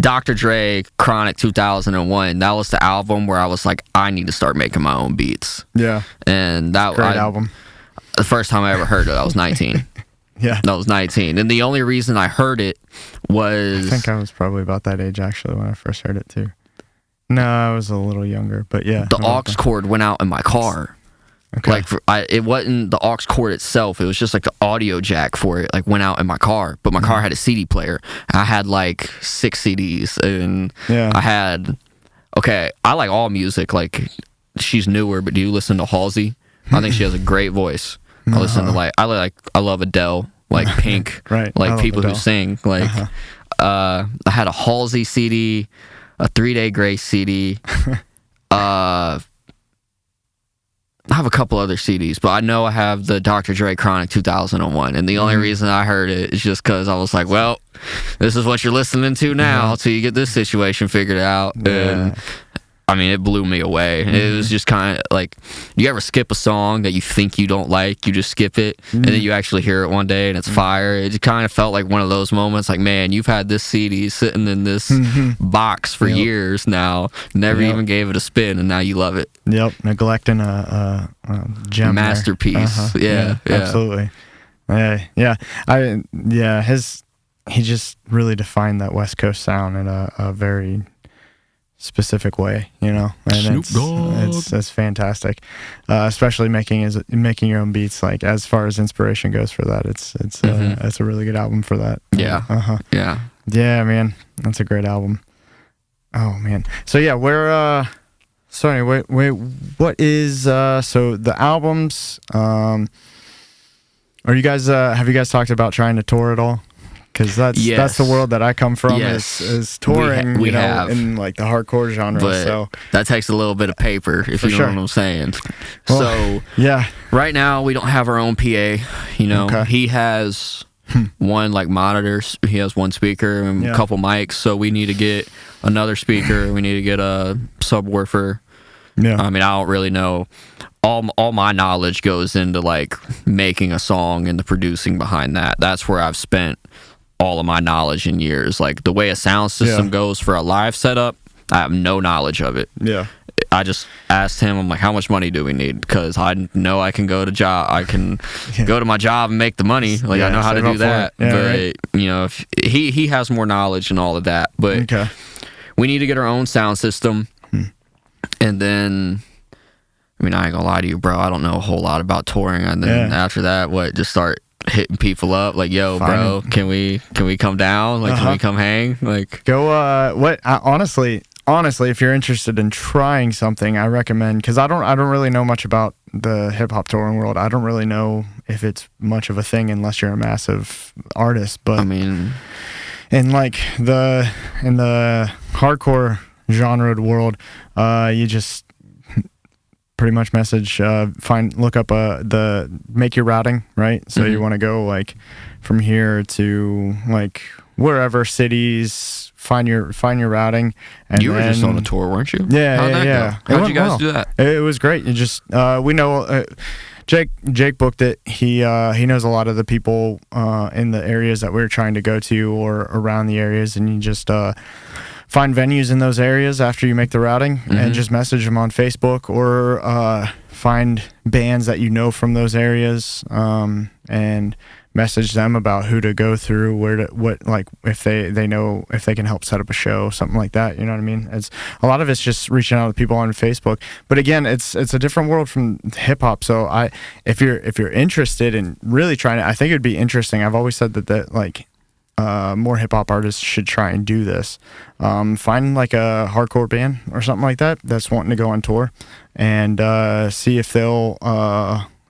Dr. Dre, Chronic 2001, that was the album where I was like, I need to start making my own beats. Yeah. And that great album. The first time I ever heard it, I was 19. That was 19. And the only reason I heard it was... I think I was probably about that age, actually, when I first heard it, too. No, I was a little younger, but yeah. The aux cord went out in my car. Okay. Like it wasn't the aux cord itself. It was just like the audio jack for it. Like went out in my car, but my car had a CD player. I had like 6 CDs, and I had. Okay, I like all music. Like she's newer, but do you listen to Halsey? I think she has a great voice. I listen to I love Adele, like Pink, right? Like people who sing. Like I had a Halsey CD. a 3-Day Grace CD. I have a couple other CDs, but I know I have the Dr. Dre Chronic 2001, and the only reason I heard it is just because I was like, well, this is what you're listening to now until you get this situation figured out. And I mean, it blew me away. It was just kind of like, you ever skip a song that you think you don't like, you just skip it, and then you actually hear it one day and it's fire. It just kind of felt like one of those moments, like, man, you've had this CD sitting in this box for years now, never even gave it a spin, and now you love it. Neglecting a gem masterpiece. There. Absolutely. He just really defined that West Coast sound in a very specific way, you know, and it's fantastic, especially making your own beats. Like, as far as inspiration goes for that, it's a really good album for that. Yeah, man, that's a great album. Oh man, so yeah, what is so the albums? Are you guys have you guys talked about trying to tour at all? Because that's the world that I come from, is touring, we have in like the hardcore genre. But so that takes a little bit of paper, if you know what I'm saying. Well, so right now we don't have our own PA. You know, he has one like monitors. He has one speaker and a couple mics. So we need to get another speaker. We need to get a subwoofer. Yeah. I mean, I don't really know. All my knowledge goes into like making a song and the producing behind that. That's where I've spent all of my knowledge in years. Like, the way a sound system goes for a live setup, I have no knowledge of it. Yeah. I just asked him, I'm like, how much money do we need? Because I know I can go to go to my job and make the money. Like, I know how to do that. But you know, if he has more knowledge and all of that. But we need to get our own sound system. And then, I mean, I ain't gonna lie to you, bro, I don't know a whole lot about touring. And then after that, just start hitting people up, like, yo, bro, can we come down? Like, can we come hang? Like, go. Honestly, if you're interested in trying something, I recommend, because I don't really know much about the hip hop touring world. I don't really know if it's much of a thing unless you're a massive artist. But I mean, in the hardcore genre world, you just pretty much look up make your routing, right? So you want to go like from here to like wherever cities, find your routing. And you were just on a tour, weren't you? Yeah. How'd you guys do that? It was great. You just we know Jake booked it. He knows a lot of the people in the areas that we're trying to go to or around the areas, and you just find venues in those areas after you make the routing and just message them on Facebook, or find bands that you know from those areas and message them about who to go through, if they know if they can help set up a show, something like that. You know what I mean? It's a lot of it's just reaching out to people on Facebook. But again, it's a different world from hip hop. So if you're interested in really trying to, I think it'd be interesting. I've always said that like more hip hop artists should try and do this. Find like a hardcore band or something like that that's wanting to go on tour, and see if they'll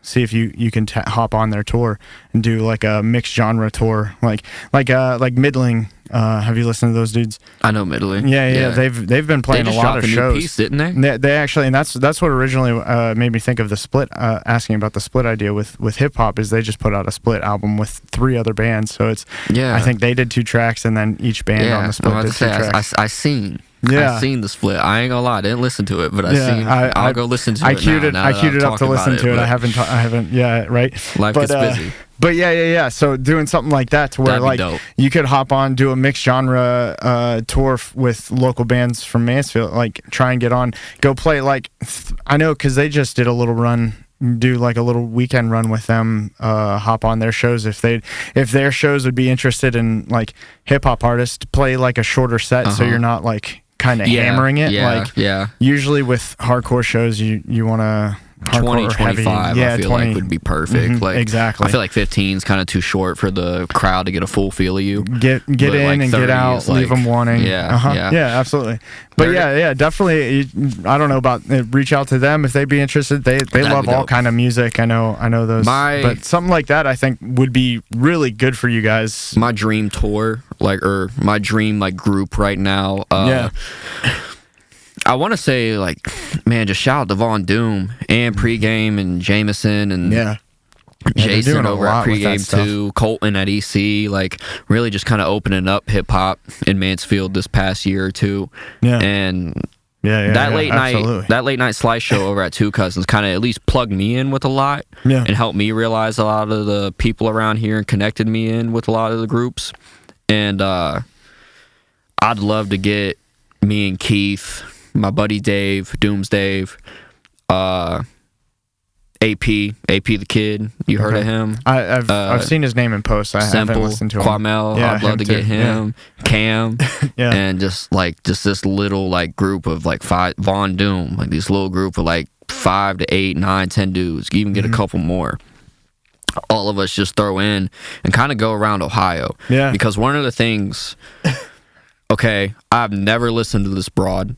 see if you can hop on their tour and do like a mixed genre tour, like Middling. Have you listened to those dudes? I know Middling. Yeah. They've been playing a lot of shows. New piece, didn't they? They actually, and that's what originally made me think of the split. Asking about the split idea with hip hop is they just put out a split album with 3 other bands. So it's I think they did 2 tracks, and then each band on the split did 2 tracks. I seen the split. I ain't gonna lie, I didn't listen to it, but I'll go listen to it. I queued it up to listen to it. I haven't. Yeah, right. Life gets busy. But yeah. So doing something like that to where like you could hop on, do a mixed genre tour with local bands from Mansfield, like try and get on, go play. Like I know, because they just did a little run, do like a little weekend run with them, hop on their shows if their shows would be interested in like hip hop artists to play like a shorter set, so you're not like kind of hammering it. Usually with hardcore shows you want to hardcore 2025 heavy. I feel like would be perfect. Like exactly. I feel like 15 is kind of too short for the crowd to get a full feel of you. Get in like and 30 get out, is like, leave them wanting. Yeah, yeah, absolutely. But yeah, definitely. I don't know about reach out to them if they'd be interested. They love all kind of music. I know those. But something like that, I think, would be really good for you guys. My dream tour, or my dream group right now. I want to say, man, just shout out to Von Doom and Pregame and Jameson and Jason over at Pregame too, Colton at EC, really just kind of opening up hip hop in Mansfield this past year or two. Yeah. And that late night slice show over at Two Cousins kind of at least plugged me in with a lot and helped me realize a lot of the people around here and connected me in with a lot of the groups. And I'd love to get me and Keith, my buddy Dave, Dooms Dave, AP the Kid. You heard of him? I've seen his name in posts. I haven't listened to him. Quamel, I'd love to get him. Cam, and just this little group of five. Von Doom, these little group of 5 to 8, 9, 10 dudes. You even get a couple more. All of us just throw in and kind of go around Ohio. Yeah. Because one of the things, I've never listened to this broad,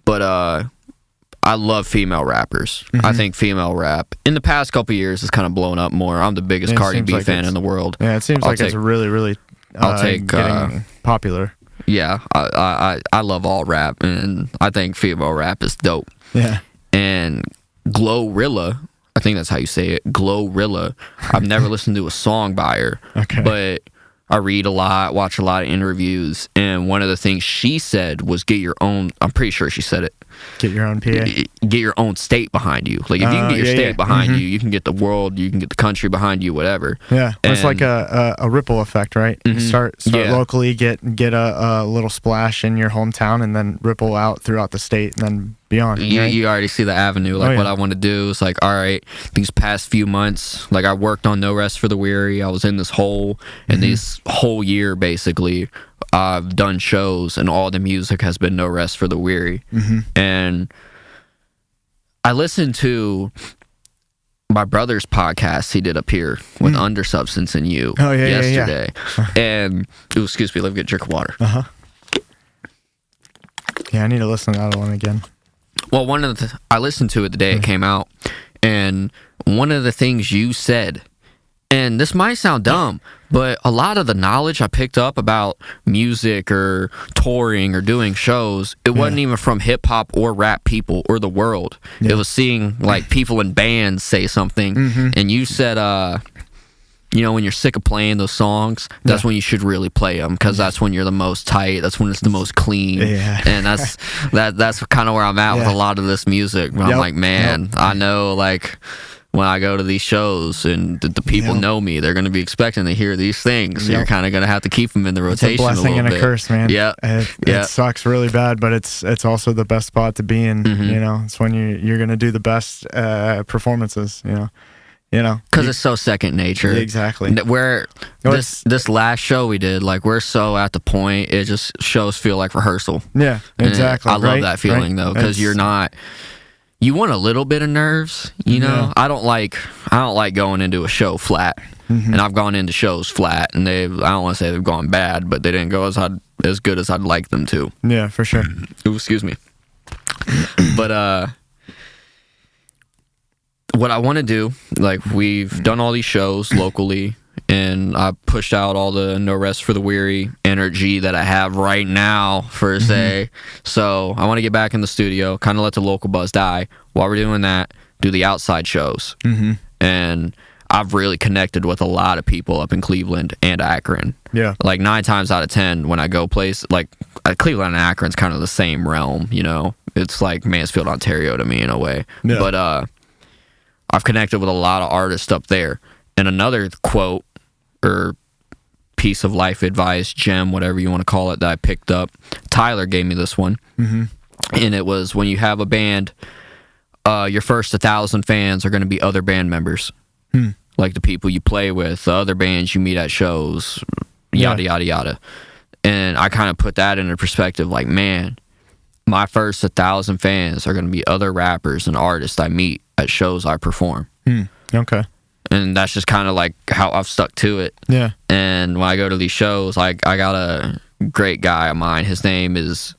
but I love female rappers. I think female rap in the past couple years has kind of blown up more. I'm the biggest Cardi B fan in the world. Yeah, it seems it's really, really getting popular. Yeah, I love all rap, and I think female rap is dope. Yeah. And Glorilla, I think that's how you say it, Glorilla. I've never listened to a song by her, but I read a lot, watch a lot of interviews, and one of the things she said was get your own, I'm pretty sure she said it, get your own PA. Get your own state behind you. If you can get your state behind you, you can get the world, you can get the country behind you, whatever. Yeah, it's like a ripple effect, right? Start locally, get a little splash in your hometown, and then ripple out throughout the state, and then beyond. You already see the avenue. What I want to do is all right, these past few months, I worked on No Rest for the Weary. I was in this hole, and this whole year, basically, I've done shows, and all the music has been No Rest for the Weary. And I listened to my brother's podcast he did up here with Undersubstance and You yesterday. And, excuse me, let me get a drink of water. Yeah, I need to listen to that one again. Well, I listened to it the day it came out, and one of the things you said, and this might sound dumb, but a lot of the knowledge I picked up about music or touring or doing shows, it wasn't even from hip-hop or rap people or the world. It was seeing people in bands say something, and you said, when you're sick of playing those songs, that's when you should really play them, because that's when you're the most tight, that's when it's the most clean. And that's kind of where I'm at with a lot of this music. But I'm like, man, I know when I go to these shows and the people know me, they're going to be expecting to hear these things. So you're kind of going to have to keep them in the rotation a little bit. It's a blessing and a curse, man. It sucks really bad, but it's also the best spot to be in. It's when you're going to do the best performances. Because it's so second nature. Exactly. Where this last show we did, we're so at the point, it just shows feel like rehearsal. Yeah, exactly. I love that feeling though, because you're not. You want a little bit of nerves, I don't like going into a show flat, and I've gone into shows flat, and I don't want to say they've gone bad, but they didn't go as good as I'd like them to. Yeah, for sure. Ooh, excuse me. But what I want to do, we've done all these shows locally, and I pushed out all the No Rest for the Weary energy that I have right now, per se. So I want to get back in the studio, kind of let the local buzz die. While we're doing that, do the outside shows. And I've really connected with a lot of people up in Cleveland and Akron. Yeah. 9 times out of 10 when I go place, Cleveland and Akron's kind of the same realm, It's like Mansfield, Ontario to me in a way. Yeah. But I've connected with a lot of artists up there. And another quote or piece of life advice, gem, whatever you want to call it, that I picked up, Tyler gave me this one. And it was, when you have a band, your first 1,000 fans are going to be other band members. The people you play with, the other bands you meet at shows, yada, yada, yada. And I kind of put that into perspective, man, my first 1,000 fans are going to be other rappers and artists I meet at shows I perform. Okay. And that's just kind of like how I've stuck to it. Yeah. And when I go to these shows, I got a great guy of mine. His name is,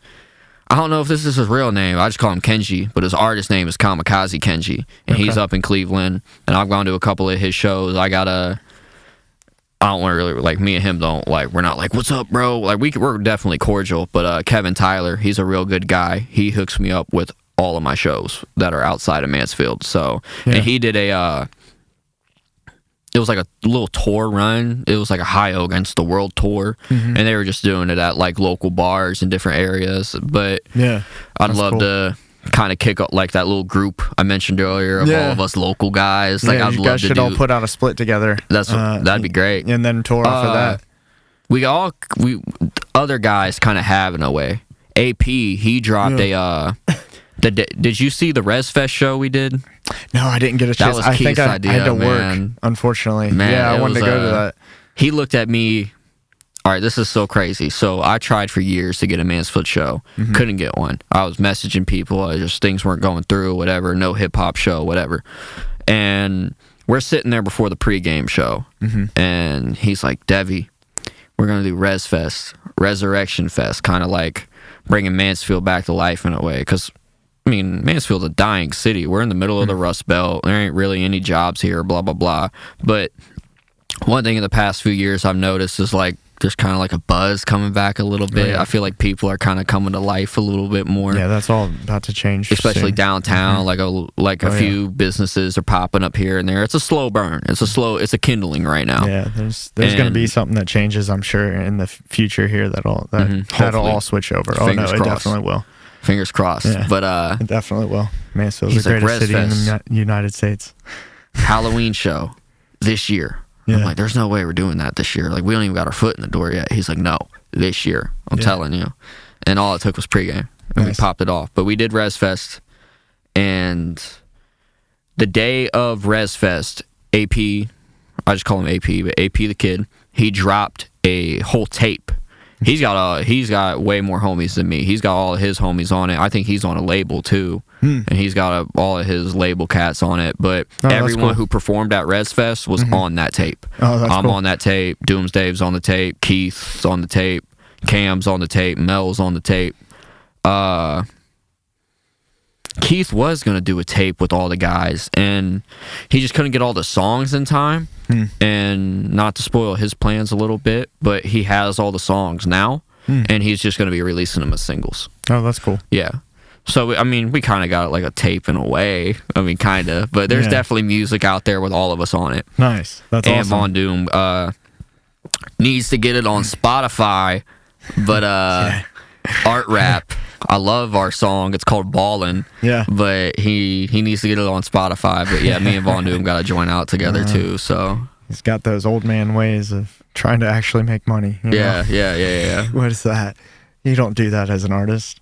I don't know if this is his real name. I just call him Kenji, but his artist name is Kamikaze Kenji. And he's up in Cleveland. And I've gone to a couple of his shows. I don't want to really, like, me and him don't, like, we're not like, what's up, bro? Like, we're definitely cordial. But Kevin Tyler, he's a real good guy. He hooks me up with all of my shows that are outside of Mansfield. So, and he did it was like a little tour run. It was like a Ohio Against the World tour. And they were just doing it at, like, local bars in different areas. But I'd love to kind of kick up, like, that little group I mentioned earlier of all of us local guys. Like, I'd you love guys to should all put out a split together. That'd be great. And then tour off of that. We other guys kind of have in a way. AP, he dropped did you see the Res Fest show we did? No, I didn't get a chance. That was Keith's idea, I had to work, man. unfortunately. Man, I wanted to go to that. He looked at me. All right, this is so crazy. So I tried for years to get a Mansfield show. Couldn't get one. I was messaging people. Things weren't going through, whatever. No hip-hop show, whatever. And we're sitting there before the pregame show. And he's like, Devy, we're going to do Res Fest, Resurrection Fest, kind of like bringing Mansfield back to life in a way. Because, I mean, Mansfield's a dying city. We're in the middle of the Rust Belt. There ain't really any jobs here, blah, blah, blah. But one thing in the past few years I've noticed is, like, there's kind of like a buzz coming back a little bit. I feel like people are kind of coming to life a little bit more. Yeah, that's all about to change. Especially downtown, like a few businesses are popping up here and there. It's a slow burn. It's a kindling right now. Yeah, there's going to be something that changes, I'm sure, in the future here that'll all switch over. Fingers it crossed. definitely will. Fingers crossed. Yeah, but it definitely will. Mansfield's the greatest city in the United States. Halloween show this year. I'm like, there's no way we're doing that this year. Like, we don't even got our foot in the door yet. He's like, no, this year. I'm telling you. And all it took was pregame. And we popped it off. But we did Res Fest. And the day of Res Fest, AP, I just call him AP, but AP the Kid, he dropped a whole tape. He's got way more homies than me. He's got all of his homies on it. I think he's on a label too, and he's got all of his label cats on it. But everyone who performed at Res Fest was on that tape. I'm on that tape. Doomsday's on the tape. Keith's on the tape. Cam's on the tape. Mel's on the tape. Keith was going to do a tape with all the guys, and he just couldn't get all the songs in time. And not to spoil his plans a little bit, but he has all the songs now, and he's just going to be releasing them as singles. Oh, that's cool. Yeah. So, I mean, we kind of got like a tape in a way. I mean, kind of. But there's definitely music out there with all of us on it. Nice. That's awesome. And Von Doom needs to get it on Spotify, but Art Rap, I love our song. It's called Ballin'. Yeah. But he needs to get it on Spotify. But yeah, me and Von Doom got to join out together too. So he's got those old man ways of trying to actually make money. Yeah. What is that? You don't do that as an artist.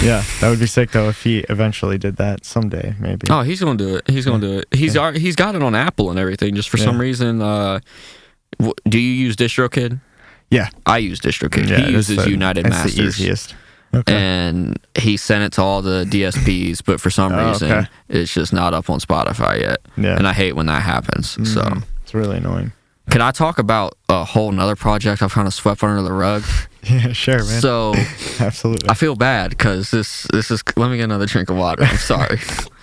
Yeah, that would be sick though if he eventually did that someday, maybe. Oh, he's gonna do it. He's gonna do it. He's got it on Apple and everything. Just for some reason, do you use DistroKid? Yeah, I use DistroKid. He uses United Masters. The easiest. Okay. And he sent it to all the DSPs, but for some reason, it's just not up on Spotify yet. Yeah. And I hate when that happens. So it's really annoying. Can I talk about a whole nother project I've kind of swept under the rug? Yeah, sure, man. So, absolutely. I feel bad because this is. Let me get another drink of water. I'm sorry.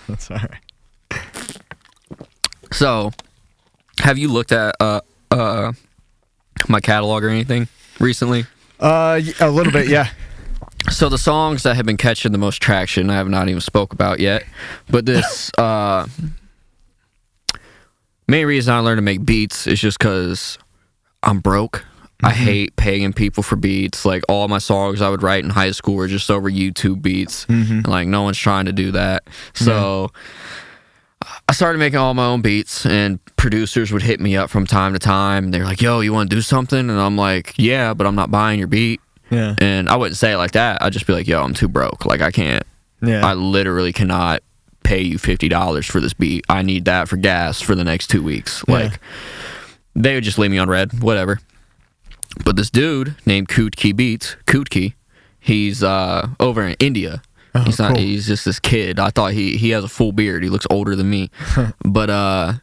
That's all right. So, have you looked at my catalog or anything recently? A little bit, yeah. So the songs that have been catching the most traction, I have not even spoke about yet. But this main reason I learned to make beats is just because I'm broke. I hate paying people for beats. Like, all my songs I would write in high school were just over YouTube beats. And, like, no one's trying to do that. So I started making all my own beats, and producers would hit me up from time to time. They're like, yo, you want to do something? And I'm like, yeah, but I'm not buying your beat. Yeah. And I wouldn't say it like that. I'd just be like, yo, I'm too broke. Like, I can't. Yeah. I literally cannot pay you $50 for this beat. I need that for gas for the next 2 weeks. Like, they would just leave me on red, whatever. But this dude named Kootki Beats, Kootki, he's over in India. He's not. Cool. He's just this kid. I thought he has a full beard. He looks older than me. But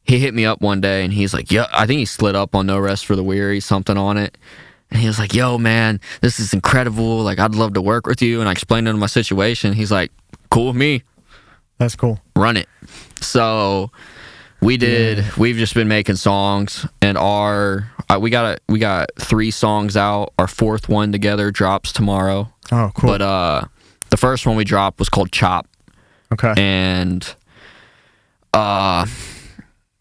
he hit me up one day and he's like, "Yeah, I think he slid up on No Rest for the Weary, something on it." And he was like, "Yo, man, this is incredible. Like, I'd love to work with you." And I explained to him my situation. He's like, "Cool with me. That's cool. Run it." So we did. Yeah. We've just been making songs, and we got 3 songs out. Our 4th one together drops tomorrow. Oh, cool. But the first one we dropped was called Chop. Okay. And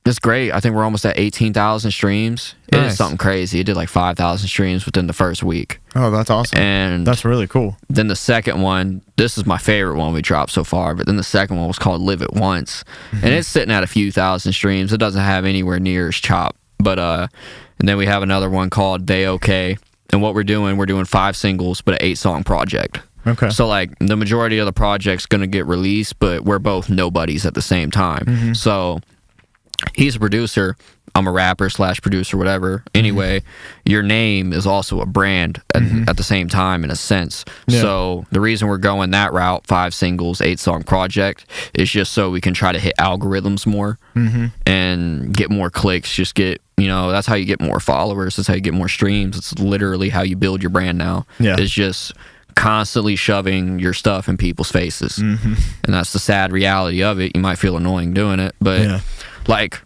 it's great. I think we're almost at 18,000 streams. It Nice. is something crazy. It did like 5,000 streams within the first week. Oh, that's awesome. And That's really cool. then the second one, this is my favorite one we dropped so far, but then the second one was called Live It Once. And it's sitting at a few thousand streams. It doesn't have anywhere near as Chop. But and then we have another one called Devy Kay. And what we're doing 5 singles, but an 8-song project. Okay. So like the majority of the project's gonna get released, but we're both nobodies at the same time. So he's a producer, I'm a rapper / producer, whatever. Anyway, your name is also a brand at the same time, in a sense. Yeah. So the reason we're going that route, 5 singles, 8-song project, is just so we can try to hit algorithms more and get more clicks. Just get, that's how you get more followers. That's how you get more streams. It's literally how you build your brand now. Yeah. It's just constantly shoving your stuff in people's faces. And that's the sad reality of it. You might feel annoying doing it, but Yeah. like,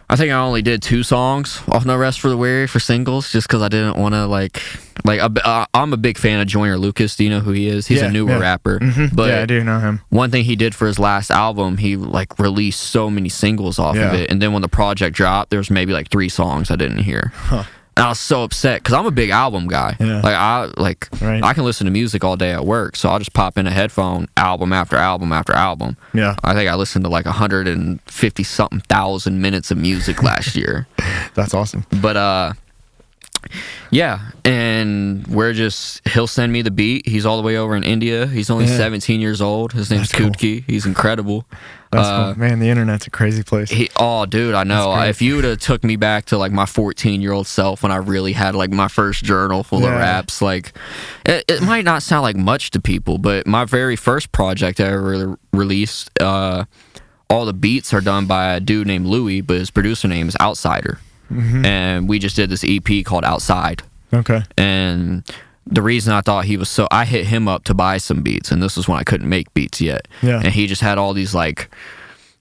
I think I only did 2 songs off No Rest for the Weary for singles, just because I didn't want to I'm a big fan of Joyner Lucas. Do you know who he is? He's a newer rapper. But yeah, I do know him. one thing he did for his last album, he like released so many singles off of it, and then when the project dropped, there was maybe like 3 songs I didn't hear. And I was so upset because I'm a big album guy. Yeah. Right. I can listen to music all day at work, so I'll just pop in a headphone, album after album after album. Yeah. I think I listened to like 150 something thousand minutes of music last year. That's awesome. But yeah, and he'll send me the beat. He's all the way over in India. He's only 17 years old. His name's That's cool. Kutki. He's incredible. That's cool. Man, the internet's a crazy place. Dude, I know. That's great. If you would have took me back to like my 14-year-old self when I really had like my first journal full of raps, like it might not sound like much to people, but my very first project I ever released, all the beats are done by a dude named Louis, but his producer name is Outsider. And we just did this EP called Outside. Okay. And the reason I thought I hit him up to buy some beats, and this was when I couldn't make beats yet. Yeah. And he just had all these like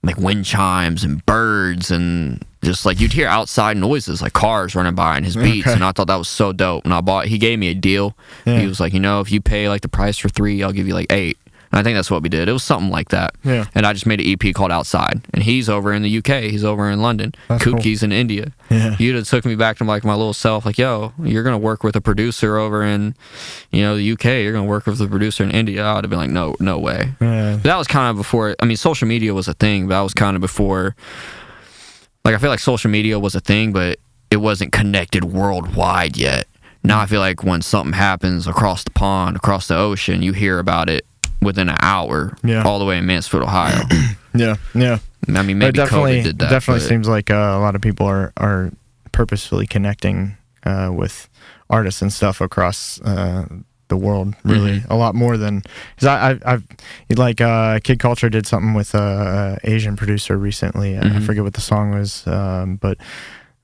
wind chimes and birds, and just like you'd hear outside noises like cars running by in his beats. And I thought that was so dope. And he gave me a deal. Yeah. He was like, if you pay like the price for 3, I'll give you like 8. And I think that's what we did. It was something like that. Yeah. And I just made an EP called Outside. And he's over in the UK. He's over in London. Kutki's in India. Yeah. You'd have took me back to like my little self, like, yo, you're going to work with a producer over in, the UK. You're going to work with a producer in India. I would have been like, no way. Yeah. That was kind of before, social media was a thing, but that was kind of before, like, I feel like social media was a thing, but it wasn't connected worldwide yet. Now I feel like when something happens across the pond, across the ocean, you hear about it within an hour, all the way in Mansfield, Ohio. Yeah. Maybe COVID did that. It definitely seems like a lot of people are purposefully connecting with artists and stuff across the world. Really, a lot more than because I've like Kid Culture did something with a Asian producer recently. I forget what the song was, but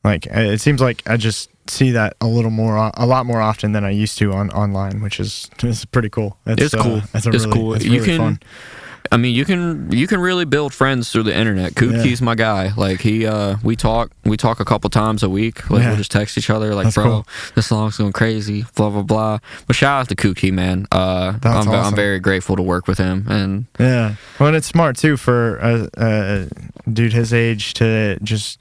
like it seems like I just see that a lot more often than I used to online, which is pretty cool. It's cool. It's cool. It's really fun. You can really build friends through the internet. Kutki's my guy. Like we talk a couple times a week. Like we'll just text each other like, bro, cool. This song's going crazy, blah blah blah. But shout out to Kutki, man. I'm very grateful to work with him. And yeah, well, and it's smart too for a dude his age to just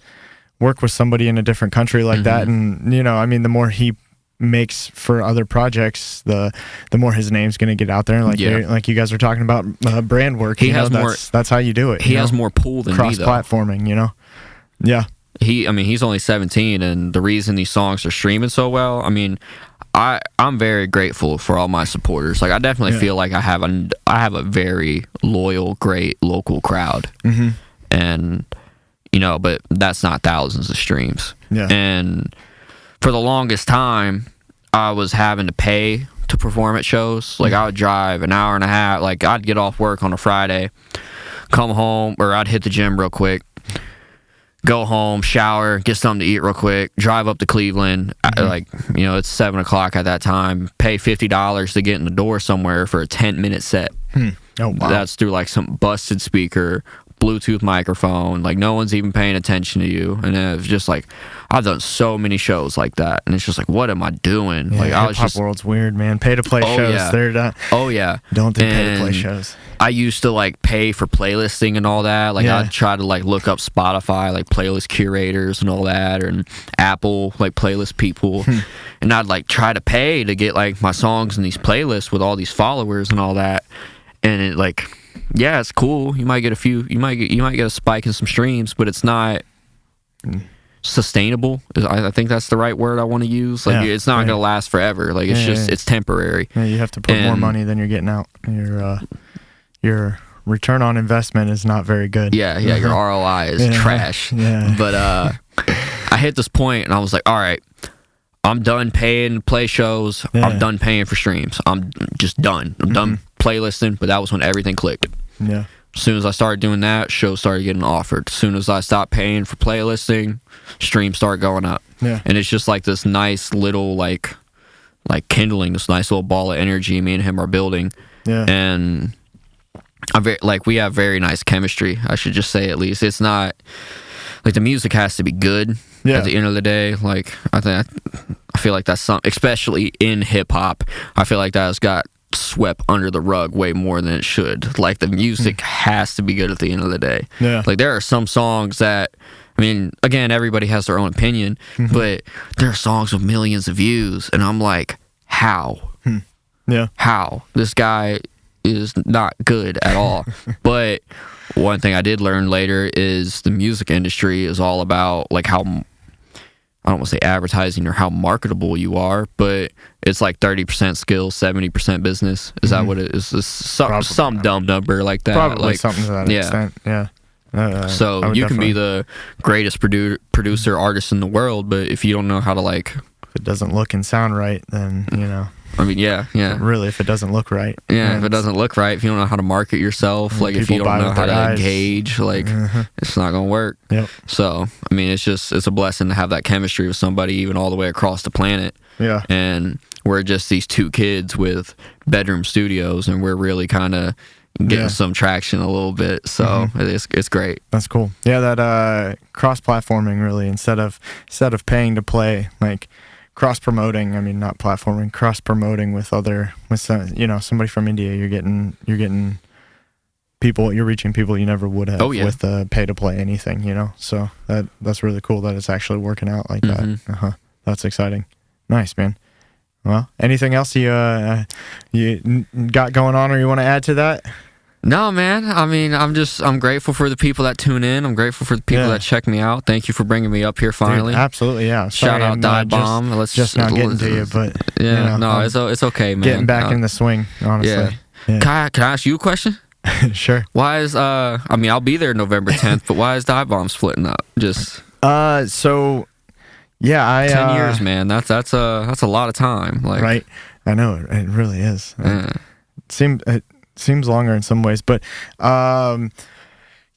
work with somebody in a different country like that. And the more he makes for other projects, the more his name's going to get out there. Like you guys are talking about brand work. That's how you do it. He has more pull than me, though. Cross-platforming, Yeah. He's only 17, and the reason these songs are streaming so well, I'm very grateful for all my supporters. Like I definitely feel like I have a very loyal, great local crowd. And but that's not thousands of streams. Yeah. And for the longest time, I was having to pay to perform at shows. Like, I would drive an hour and a half. Like, I'd get off work on a Friday, come home, or I'd hit the gym real quick, go home, shower, get something to eat real quick, drive up to Cleveland. Like, you know, it's 7 o'clock at that time. Pay $50 to get in the door somewhere for a 10-minute set. Oh, wow. That's through like some busted speaker, Bluetooth microphone. Like, no one's even paying attention to you. And it was just like, I've done so many shows like that, and it's just like, what am I doing? Yeah, like, I was hip-hop just world's weird, man. Pay to play shows. Yeah. They're not. Oh yeah, Don't do pay to play shows. I used to like pay for playlisting and all that. Like, I'd try to like look up Spotify, like playlist curators and all that, and Apple like playlist people, and I'd like try to pay to get like my songs in these playlists with all these followers and all that. And it like, yeah, it's cool. You might get a few. You might get a spike in some streams, but it's not sustainable. I think that's the right word I want to use. Like, it's not gonna last forever. Like, it's just it's temporary. Yeah, you have to put more money than you're getting out. Your return on investment is not very good. Yeah, your ROI is trash. Yeah. But I hit this point and I was like, all right, I'm done paying to play shows. I'm done paying for streams. I'm just done. I'm done playlisting. But that was when everything clicked. Yeah. As soon as I started doing that, shows started getting offered. As soon as I stopped paying for playlisting, streams started going up. Yeah. And it's just like this nice little like kindling, this nice little ball of energy me and him are building. Yeah. And we have very nice chemistry. I should just say, at least it's not like the music has to be good. Yeah. At the end of the day, like I feel like that's something, especially in hip hop. I feel like that has got swept under the rug way more than it should. Like, the music has to be good at the end of the day. Yeah. Like, there are some songs that, I mean, again, everybody has their own opinion, but there are songs with millions of views, and I'm like, how? Yeah. How? This guy is not good at all. But one thing I did learn later is the music industry is all about like how, I don't want to say advertising or how marketable you are, but it's like 30% skill, 70% business. Is that what it is? Some dumb number like that. Probably like, something to that extent. Yeah. So you can be the greatest producer, artist in the world, but if you don't know how to like, if it doesn't look and sound right, then you know. I mean, yeah. Really, if it doesn't look right. Yeah, if it doesn't look right, if you don't know how to market yourself, like if you don't know how to engage, like it's not gonna work. Yep. So, I mean, it's a blessing to have that chemistry with somebody even all the way across the planet. Yeah. And we're just these two kids with bedroom studios, and we're really kind of getting some traction a little bit. So it's great. That's cool. Yeah, that cross-platforming really, instead of paying to play, like, cross-promoting, I mean, not platforming, cross-promoting with some, you know, somebody from India, you're getting people, you're reaching people you never would have with pay-to-play anything, you know? So that's really cool that it's actually working out like that. That's exciting. Nice, man. Well, anything else you got going on or you want to add to that? No, man. I mean, I'm grateful for the people that tune in. I'm grateful for the people that check me out. Thank you for bringing me up here finally. Dude, absolutely, yeah. Shout out Dive Bomb. Let's just not getting to you, but yeah, you know, it's okay, man. Getting back in the swing, honestly. Yeah. Can I ask you a question? Sure. Why is I mean, I'll be there November 10th, but why is Dive Bomb splitting up? Just so yeah, 10 years, man. That's a lot of time. Like, right. I know it really is. It seems longer in some ways, but I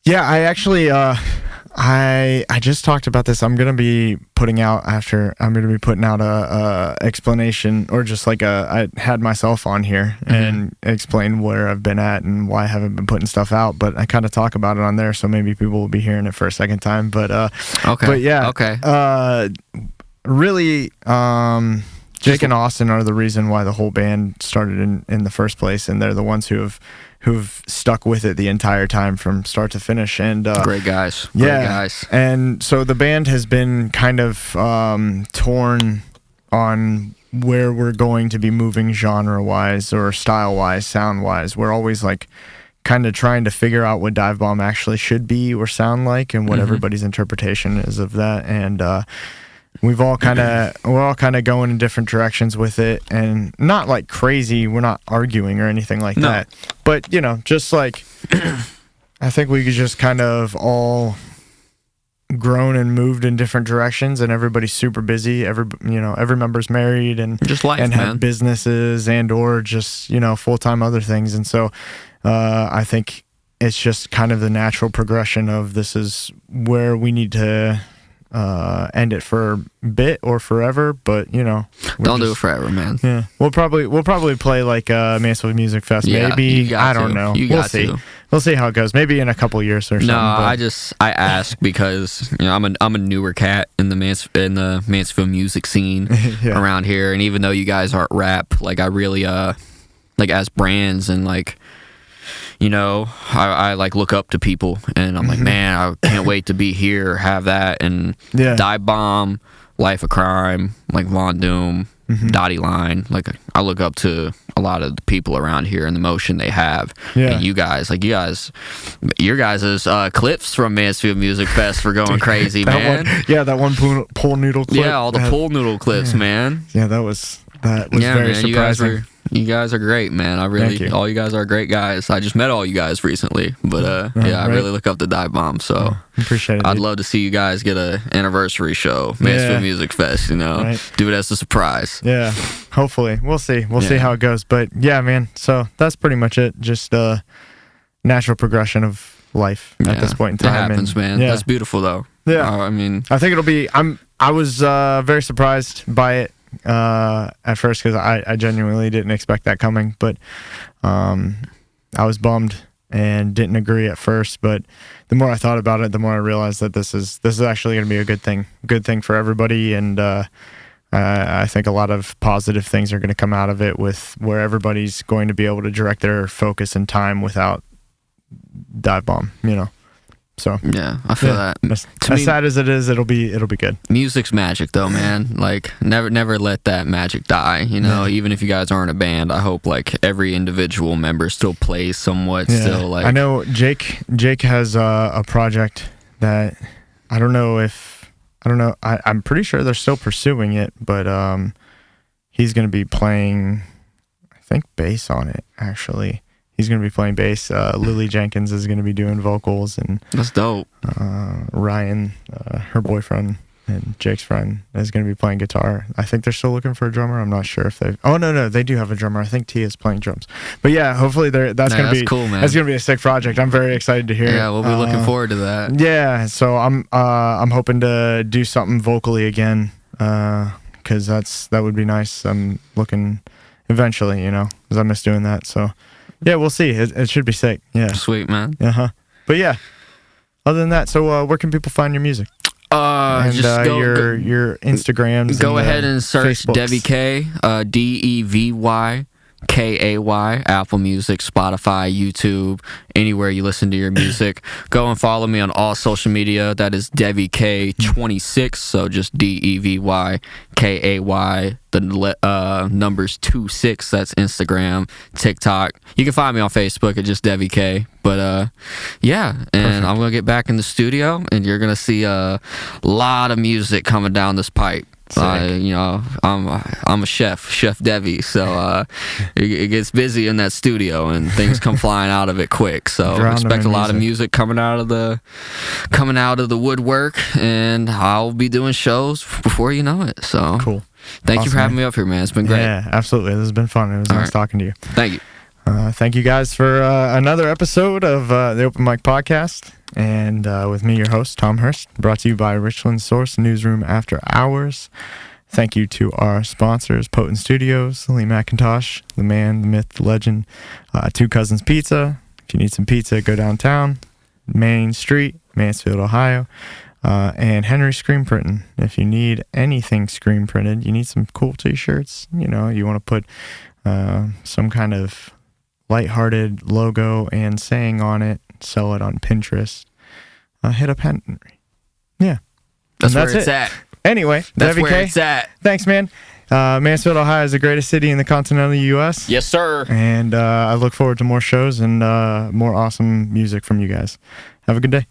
actually I just talked about this. I'm gonna be putting out a explanation, or just like I had myself on here and explain where I've been at and why I haven't been putting stuff out, but I kind of talk about it on there, so maybe people will be hearing it for a second time. But really, Jake and Austin are the reason why the whole band started in the first place, and they're the ones who've stuck with it the entire time from start to finish. And great guys. Great guys. And so the band has been kind of torn on where we're going to be moving genre-wise or style-wise, sound-wise. We're always like kind of trying to figure out what Dive Bomb actually should be or sound like, and what everybody's interpretation is of that. And we're all kind of going in different directions with it, and not like crazy. We're not arguing or anything like that, but you know, just like I think we could just kind of all grown and moved in different directions, and everybody's super busy. Every member's married and just life, and man. have businesses and or just full-time other things. And so I think it's just kind of the natural progression of this is where we need to end it for a bit or forever, but don't do it forever, man. Yeah, we'll probably play like Mansfield Music Fest. Yeah, maybe I don't know. We'll see. We'll see how it goes. Maybe in a couple years or something. No, I ask because I'm a newer cat in the Mansfield music scene Yeah. around here, and even though you guys aren't rap, like I really like as brands and like. I like look up to people, and I'm like, man, I can't wait to be here, have that, and Dive Bomb, Life of Crime, like Von Doom, Dottie Line. Like I look up to a lot of the people around here and the motion they have. Yeah. And your guys' clips from Mansfield Music Fest were going crazy, man. That one pool noodle clip. Yeah, all the pool noodle clips, man. Yeah, that was very surprising. You guys are great, man. All you guys are great guys. I just met all you guys recently, but I really look up to Dive Bomb. So appreciate it. I'd love to see you guys get an anniversary show, Mansfield Music Fest. Do it as a surprise. Yeah, hopefully we'll see. We'll see how it goes. But yeah, man. So that's pretty much it. Just natural progression of life at this point in time. That happens, man. Yeah. That's beautiful, though. Yeah, I think it'll be. I was very surprised by it. At first, because I genuinely didn't expect that coming, but I was bummed and didn't agree at first. But the more I thought about it, the more I realized that this is actually going to be a good thing for everybody, and I think a lot of positive things are going to come out of it, with where everybody's going to be able to direct their focus and time without Dive Bomb, So yeah, I feel that. As sad as it is, it'll be good. Music's magic, though, man. Like never let that magic die. Even if you guys aren't a band, I hope like every individual member still plays somewhat. Yeah. Still, like I know Jake has a project that I don't know. I'm pretty sure they're still pursuing it, but he's going to be playing, I think, bass on it actually. He's going to be playing bass. Lily Jenkins is going to be doing vocals, and that's dope. Ryan, her boyfriend and Jake's friend, is going to be playing guitar. I think they're still looking for a drummer. I'm not sure if they've. Oh no, they do have a drummer. I think Tia's playing drums. But yeah, hopefully that's going to be cool, man. That's going to be a sick project. I'm very excited to hear. Yeah, we'll be looking forward to that. Yeah, so I'm hoping to do something vocally again, because that would be nice. I'm looking eventually, because I miss doing that. So. Yeah, we'll see. It should be sick. Yeah. Sweet, man. But yeah, other than that, so where can people find your music? And just go, your Instagrams. Go ahead and search Facebooks. Devy Kay, DEVY KAY, Apple Music, Spotify, YouTube, anywhere you listen to your music. Go and follow me on all social media. That is Devy Kay 26. So just DEVY KAY. The numbers 26. That's Instagram, TikTok. You can find me on Facebook at just Devy Kay. But yeah, and perfect. I'm gonna get back in the studio, and you're gonna see a lot of music coming down this pipe. I'm a chef Devy, so it gets busy in that studio, and things come flying out of it quick. So expect a lot of music coming out of the woodwork, and I'll be doing shows before you know it. So cool. Thank you for having me up here, man. It's been great. Yeah, absolutely. This has been fun. It was nice talking to you. Thank you. Thank you guys for another episode of the Open Mic Podcast. And with me, your host, Tom Hirst, brought to you by Richland Source Newsroom After Hours. Thank you to our sponsors, Potent Studios, Lee McIntosh, the man, the myth, the legend, Two Cousins Pizza. If you need some pizza, go downtown, Main Street, Mansfield, Ohio. And Henry Screen Printing. If you need anything screen printed, you need some cool t-shirts, you want to put some kind of lighthearted logo and saying on it, sell it on Pinterest, hit up Henry. Yeah. That's where it's at. Anyway, that's Devy where Kay, it's at. Thanks, man. Mansfield, Ohio is the greatest city in the continental U.S. Yes, sir. And I look forward to more shows and more awesome music from you guys. Have a good day.